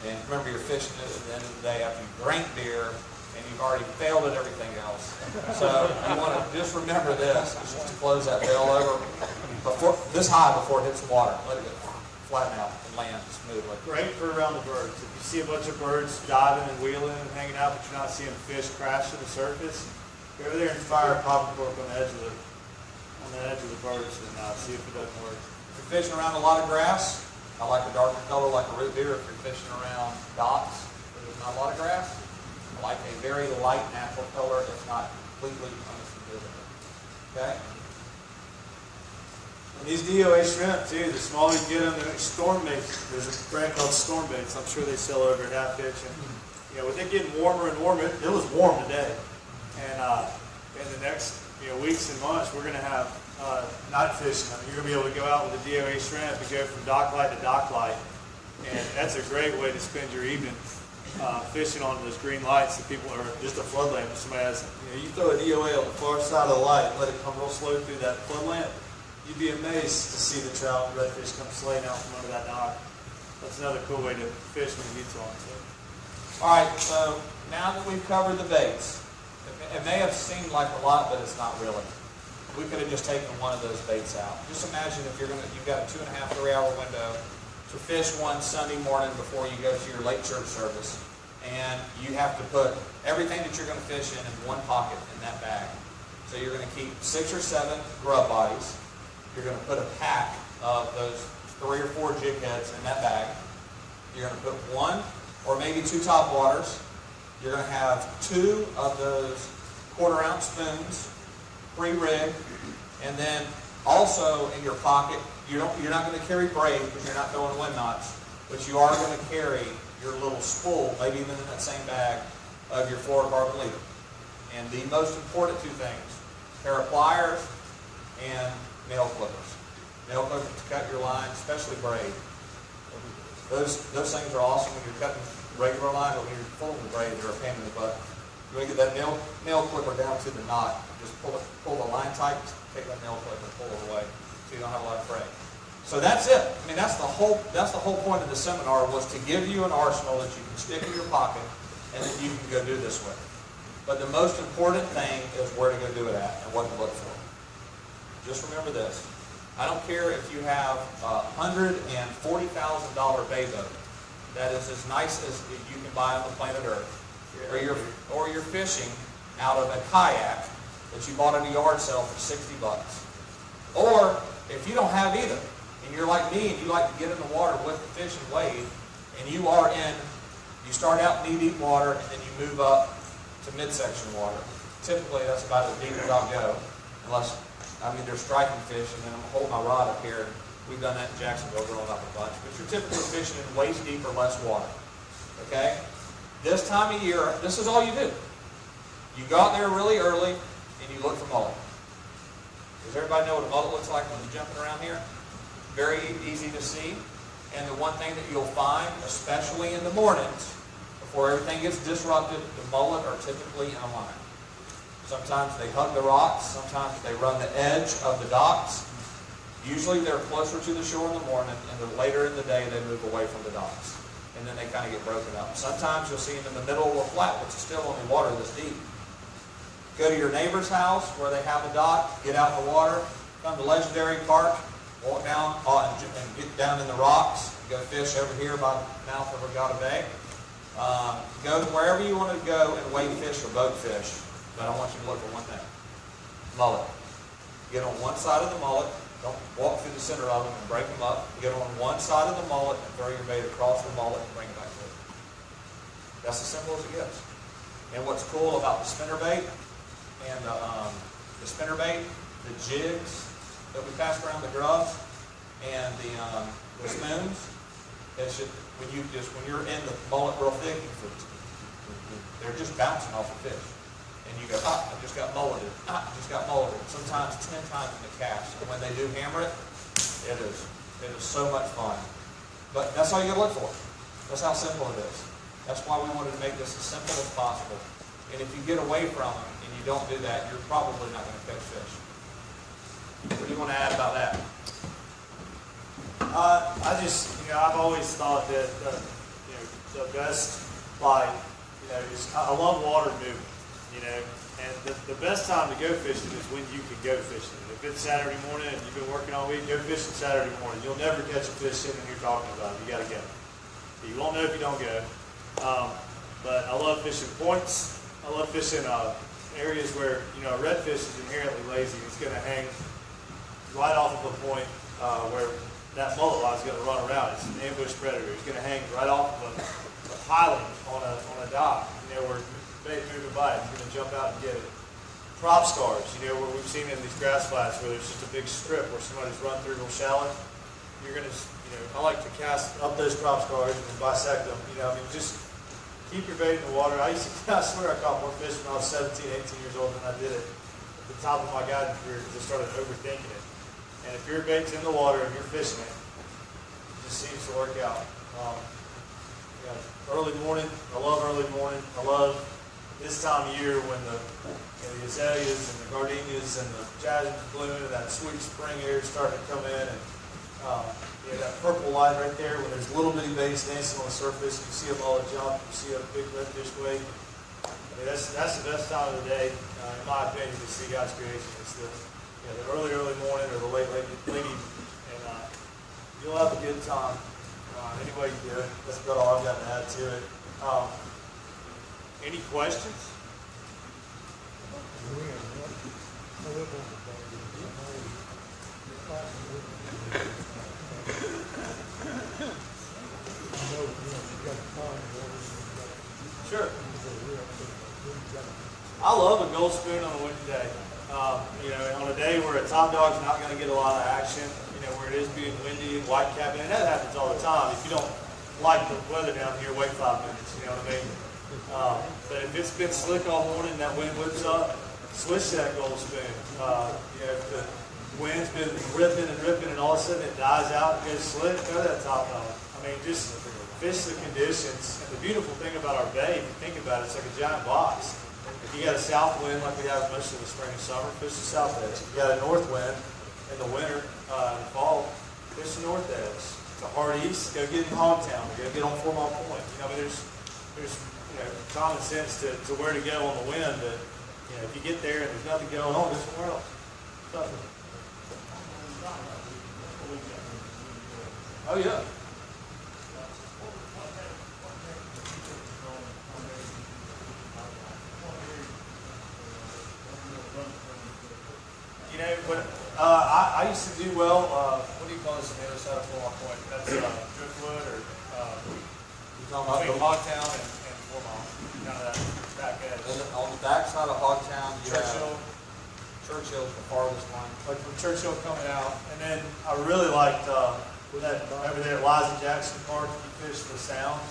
And remember, you're fishing it at the end of the day after you drink beer and you've already failed at everything else. So you want to just remember this, is just to close that bell over this high before it hits the water. Let it go flatten out and land smoothly. Great for around the birds. If you see a bunch of birds diving and wheeling and hanging out, but you're not seeing fish crash to the surface, go over there and fire a popping cork on the edge of the birds and see if it doesn't work. If you're fishing around a lot of grass, I like a darker color like a root beer. If you're fishing around docks where there's not a lot of grass, I like a very light natural color, if not completely almost invisible. Okay? And these DOA shrimp too, the smaller you get them, they're storm baits. There's a brand called Storm Baits. I'm sure they sell over at Half Hitch. And with it getting warmer and warmer, it was warm today. And in the next weeks and months, we're going to have night fishing. You're going to be able to go out with a DOA shrimp and go from dock light to dock light. And that's a great way to spend your evening fishing on those green lights that people are just a flood lamp. If somebody has, you throw a DOA on the far side of the light and let it come real slow through that flood lamp, you'd be amazed to see the trout and redfish come slaying out from under that dock. That's another cool way to fish when the heat's on. So. All right, so now that we've covered the baits, it may have seemed like a lot, but it's not really. We could have just taken one of those baits out. Just imagine if you've got a 2.5 to 3 hour window to fish one Sunday morning before you go to your late church service, and you have to put everything that you're going to fish in one pocket in that bag. So you're going to keep 6 or 7 grub bodies. You're going to put a pack of those 3 or 4 jig heads in that bag. You're going to put 1 or maybe 2 top waters. You're going to have 2 of those 1/4 ounce spoons, pre-rigged, and then also in your pocket, you're not going to carry braid because you're not throwing wind knots, but you are going to carry your little spool, maybe even in that same bag, of your fluorocarbon leader. And the most important 2 things, a pair of pliers and nail clippers. Nail clippers to cut your line, especially braid. Those things are awesome when you're cutting regular line, but when you're pulling the braid, they're a pain in the butt. You want to get that nail clipper down to the knot. Just pull the line tight, take that nail clipper and pull it away so you don't have a lot of fray. So that's it. I mean, that's the whole point of the seminar, was to give you an arsenal that you can stick in your pocket and that you can go do this with. But the most important thing is where to go do it at and what to look for. Just remember this. I don't care if you have a $140,000 bay boat that is as nice as you can buy on the planet Earth, or you're fishing out of a kayak that you bought at a yard sale for $60. Or if you don't have either, and you're like me and you like to get in the water with the fish and wade, and you start out knee-deep water and then you move up to midsection water. Typically that's about as deep as I'll go, unless they're striking fish, and then I'm holding my rod up here. We've done that in Jacksonville growing up a bunch. But you're typically fishing in waist deep or less water. Okay? This time of year, this is all you do. You go out there really early and you look for mullet. Does everybody know what a mullet looks like when you're jumping around here? Very easy to see. And the one thing that you'll find, especially in the mornings, before everything gets disrupted, the mullet are typically in a line. Sometimes they hug the rocks. Sometimes they run the edge of the docks. Usually they're closer to the shore in the morning, and then later in the day they move away from the docks. And then they kind of get broken up. Sometimes you'll see them in the middle of a flat, which is still only water this deep. Go to your neighbor's house where they have a dock, get out in the water, come to Legendary Park, walk down and get down in the rocks, go fish over here by the mouth of Regatta Bay. Go to wherever you want to go and wade fish or boat fish, but I want you to look for one thing. Mullet. Get on one side of the mullet. Don't walk through the center of them and break them up. Get on one side of the mullet and throw your bait across the mullet and bring it back to it. That's as simple as it gets. And what's cool about the spinner bait and the spinner bait, the jigs that we pass around, the grubs, and the spoons, it's just, when you're in the mullet real thick, they're just bouncing off the fish. And you go, I just got mulleted. I just got mulleted. Sometimes 10 times in the cast. And when they do hammer it, it is so much fun. But that's all you gotta look for. That's how simple it is. That's why we wanted to make this as simple as possible. And if you get away from them and you don't do that, you're probably not going to catch fish. What do you want to add about that? I've always thought that the best bite, is I love water movement, and the best time to go fishing is when you can go fishing. If it's Saturday morning and you've been working all week, go fishing Saturday morning. You'll never catch a fish sitting here talking about it. You got to go. You won't know if you don't go. But I love fishing points. I love fishing areas where a redfish is inherently lazy. It's going to hang right off of a point where that mullet line is going to run around. It's an ambush predator. He's going to hang right off of a piling on a dock, where bait moving by. He's going to jump out and get it. Prop scars, where we've seen in these grass flats where there's just a big strip where somebody's run through real shallow. You're going to, I like to cast up those prop scars and bisect them. Just keep your bait in the water. I swear I caught more fish when I was 17, 18 years old than I did it at the top of my guiding career because I started overthinking it. And if your bait's in the water and you're fishing it, it just seems to work out. Early morning, I love early morning. I love this time of year when the azaleas and the gardenias and the jasmines blooming and that sweet spring air is starting to come in, and that purple light right there when there's little bitty baits dancing on the surface. You see them all jump. You see a big redfish wave. That's the best time of the day, in my opinion, to see God's creation. It's the early morning or the late evening, and you'll have a good time. Anyway you do it. That's about all I've got to add to it. Any questions? Sure. I love a gold spoon on a windy day. On a day where a top dog's not going to get a lot of action, where it is being windy and white capping, and that happens all the time. If you don't like the weather down here, wait 5 minutes, you know what I mean? But if it's been slick all morning and that wind whips up, switch that gold spoon. If the wind's been ripping and all of a sudden it dies out and goes slick, go that top dog. Just fish the conditions. And the beautiful thing about our bay, if you think about it, it's like a giant box. If you got a south wind like we have most of the spring and summer, fish the south edge. If you got a north wind in the winter, in the fall, fish the north edge. It's a hard east, go get in Hogtown, go get on 4 Mile Point. There's common sense to where to go on the wind, but if you get there and there's nothing going on, go somewhere else. Oh yeah. But I used to do well. What do you call this on the other side of 4 Mile Point? That's driftwood, or You're talking about between Hogtown and 4 Mile. Kind of that back edge. on the back side of Hogtown, you Churchill. have Churchill's the farthest one. Like from Churchill coming out, and then I really liked with that over there at Liza Jackson Park. You fish the Sound.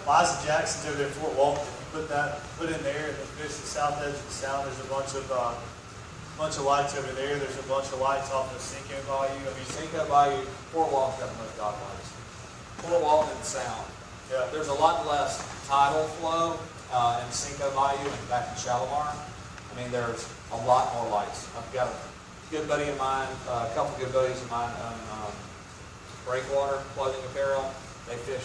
Liza Jackson's over there at Fort Walton. You put in there and then fish the south edge of the Sound. There's a bunch of lights over there. There's a bunch of lights off the Cinco Bayou. Cinco Bayou, Fort Walton's got the most dock lights. Fort Walton and Sound. Yeah. There's a lot less tidal flow in Cinco Bayou and back in Shalimar. There's a lot more lights. I've got a good buddy of mine, a couple good buddies of mine own breakwater clothing apparel. They fish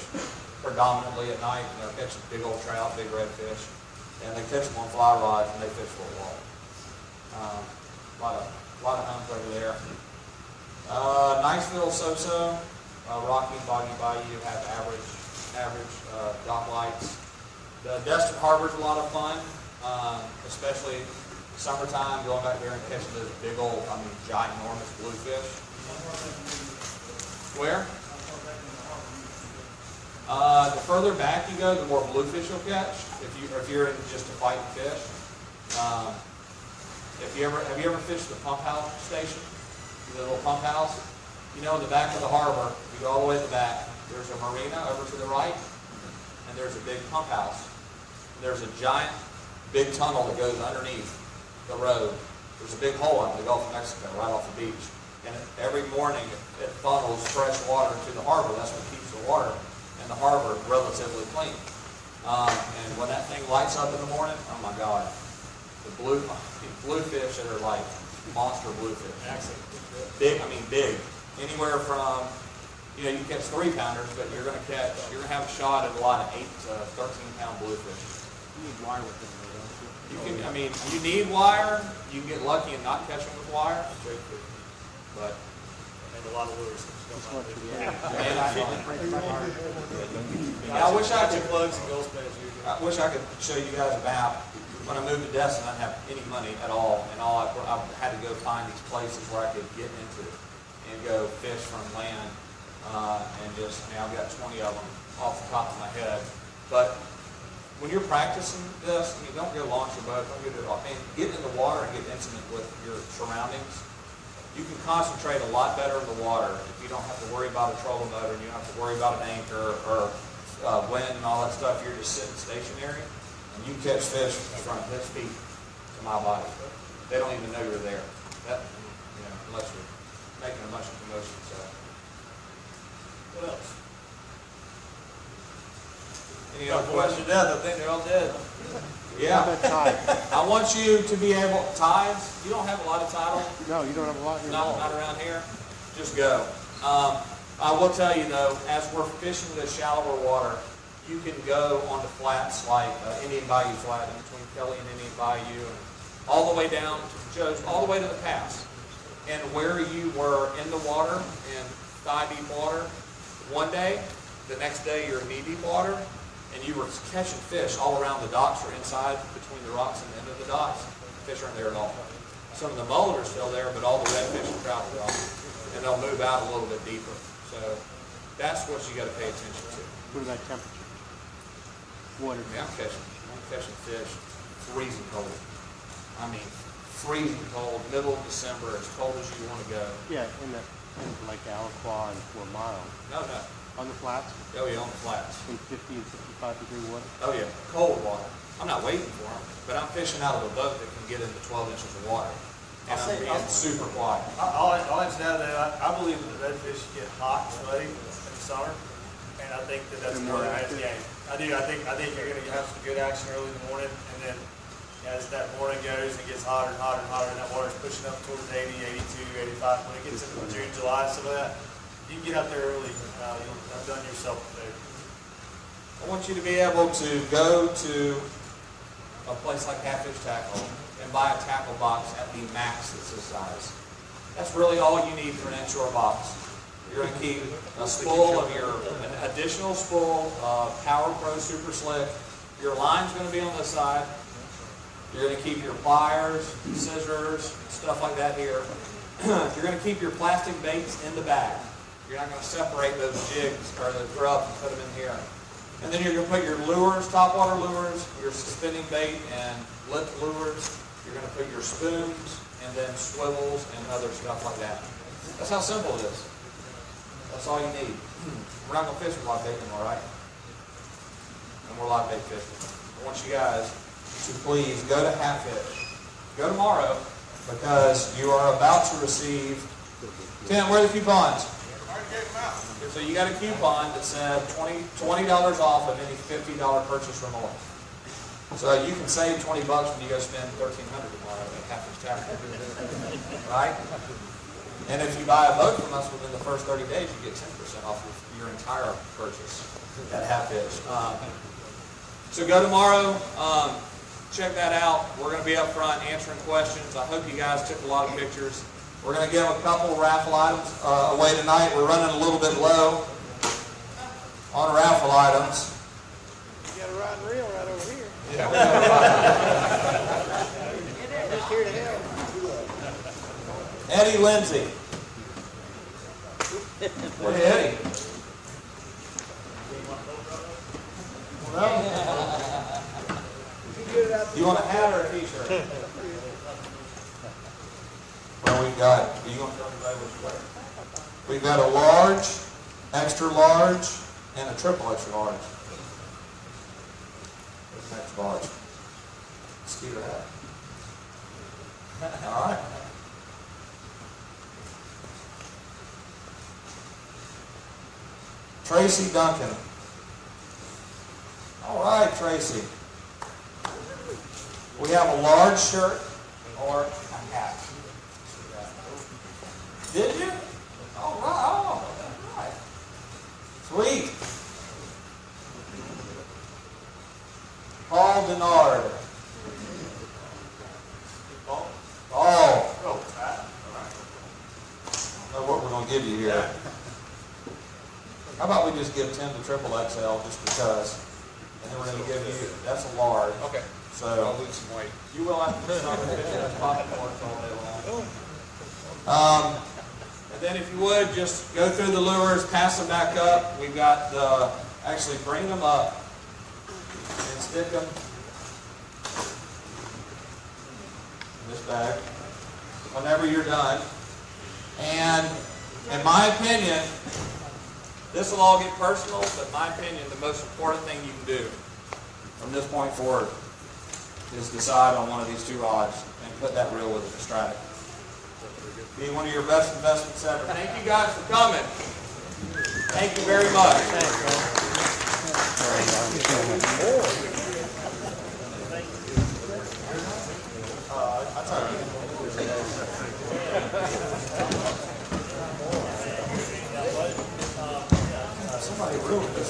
predominantly at night, and they're catching big old trout, big redfish, and they catch them on fly rods, and they fish Fort Walton. A lot of homes over there. Niceville, so-so. Rocky and Boggy Bayou have average average dock lights. The Destin Harbor's a lot of fun, especially summertime, going back there and catching those big old, ginormous bluefish. Where? The further back you go, the more bluefish you'll catch. If you're in just to fight and fish. Have you ever fished the pump house station? The little pump house? You know, in the back of the harbor, you go all the way to the back. There's a marina over to the right, and there's a big pump house. There's a giant, big tunnel that goes underneath the road. There's a big hole in the Gulf of Mexico, right off the beach. And every morning, it funnels fresh water to the harbor. That's what keeps the water in the harbor relatively clean. And when that thing lights up in the morning, oh my God, the bluefish that are like monster bluefish. Big, big. Anywhere from, you catch 3-pounders, but you're going to have a shot at a lot of 8 to 13-pound bluefish. You need wire with them, don't you? You need wire. You can get lucky and not catch them with wire. But And a lot of lures. I wish I could Plugs and gold spins usually. I wish I could show you guys a map. When I moved to Destin, I didn't have any money at all, and I had to go find these places where I could get into and go fish from land. I've got 20 of them off the top of my head. But when you're practicing this, don't go launch your boat, don't get it off. Get in the water and get intimate with your surroundings. You can concentrate a lot better in the water if you don't have to worry about a trolling motor and you don't have to worry about an anchor or wind and all that stuff. You're just sitting stationary and you catch fish from his feet to my body. They don't even know you're there. Unless you're making a bunch of commotion. So, what else? Any other questions? I think they're all dead. Yeah. I want you to be able, tides, you don't have a lot of tide on? No, you don't have a lot in your Not around here? Just go. I will tell you though, as we're fishing the shallower water, you can go onto flats like Indian Bayou Flat in between Kelly and Indian Bayou, and all the way down to Joe's, all the way to the pass. And where you were in the water, in thigh-deep water, one day, the next day you're in knee-deep water, and you were catching fish all around the docks or inside between the rocks and the end of the docks. Fish aren't there at all. Some of the mullet are still there, but all the redfish and trout are gone. And they'll move out a little bit deeper. So that's what you got to pay attention to. What about temperature? Water. I'm catching fish freezing cold. Freezing cold, middle of December, as cold as you want to go. Yeah, in like Alaqua and 4 Mile. No. On the flats? Oh yeah, on the flats. In 50 and 55 degree water? Oh yeah, cold water. I'm not waiting for them, but I'm fishing out of a boat that can get into 12 inches of water. And I'm being super quiet. I'll answer that. I believe that the redfish get hot and sweaty in the summer, and I think that's They're more more of a active. game. I do. I think you're going to have some good action early in the morning, and then as that morning goes, it gets hotter and hotter and hotter, and that water's pushing up towards 80, 82, 85. When it gets into June, July, some of that, you can get out there early. You'll have done yourself a favor. I want you to be able to go to a place like Catfish Tackle and buy a tackle box at the max that's this size. That's really all you need for an inshore box. You're going to keep a spool of an additional spool of Power Pro Super Slick. Your line's going to be on this side. You're going to keep your pliers, scissors, stuff like that here. You're going to keep your plastic baits in the bag. You're not going to separate those jigs or the grub and put them in here. And then you're going to put your lures, topwater lures, your suspending bait and lip lures. You're going to put your spoons and then swivels and other stuff like that. That's how simple it is. That's all you need. We're not going to fish with live bait anymore, right? And we're live bait fishing. I want you guys to please go to Hatfish. Go tomorrow because you are about to receive. Tim, where are the coupons? So you got a coupon that said $20 off of any $50 purchase or more. So you can save $20 when you go spend $1,300 tomorrow at Hatfish Tackle. Right? And if you buy a boat from us within the first 30 days, you get 10% off of your entire purchase at Hatfish. So go tomorrow. Check that out. We're going to be up front answering questions. I hope you guys took a lot of pictures. We're going to give a couple raffle items away tonight. We're running a little bit low on raffle items. Eddie Lindsay. Where's Eddie? You want a hat or a t-shirt? Well, we've got, are you going to tell everybody what you wear? We've got a large, extra large, and a triple extra large. There's an extra large. Skeeter hat. All right. Tracy Duncan. All right, Tracy. We have a large shirt or a hat. Did you? All right. Oh, all right. Sweet. Paul Denard. Paul? Oh. I don't know what we're going to give you here. How about we just give Tim the triple XL just because? And then we're going to give you, that's a large. Okay. So I'll lose some weight. you will have to start with this pocket marks all day long. And then if you would, just go through the lures, pass them back up. We've got the, actually bring them up and stick them in this bag whenever you're done. And in my opinion, this will all get personal, but in my opinion, the most important thing you can do from this point forward is decide on one of these two rods and put that reel with it to strike. Be one of your best investments ever. Thank you guys for coming. Thank you very much. That's all right. Somebody ruined this.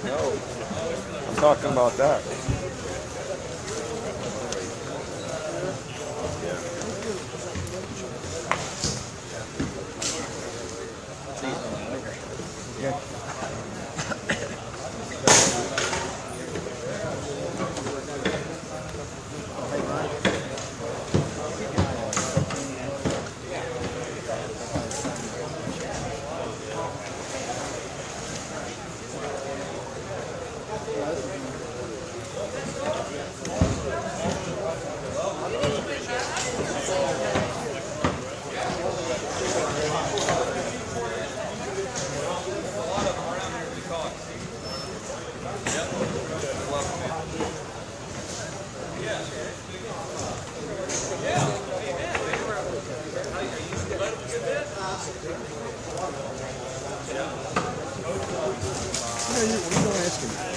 No, I'm talking about that.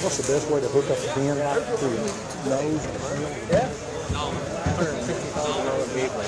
What's the best way to hook up the pin to your nose? $150,000 vehicle.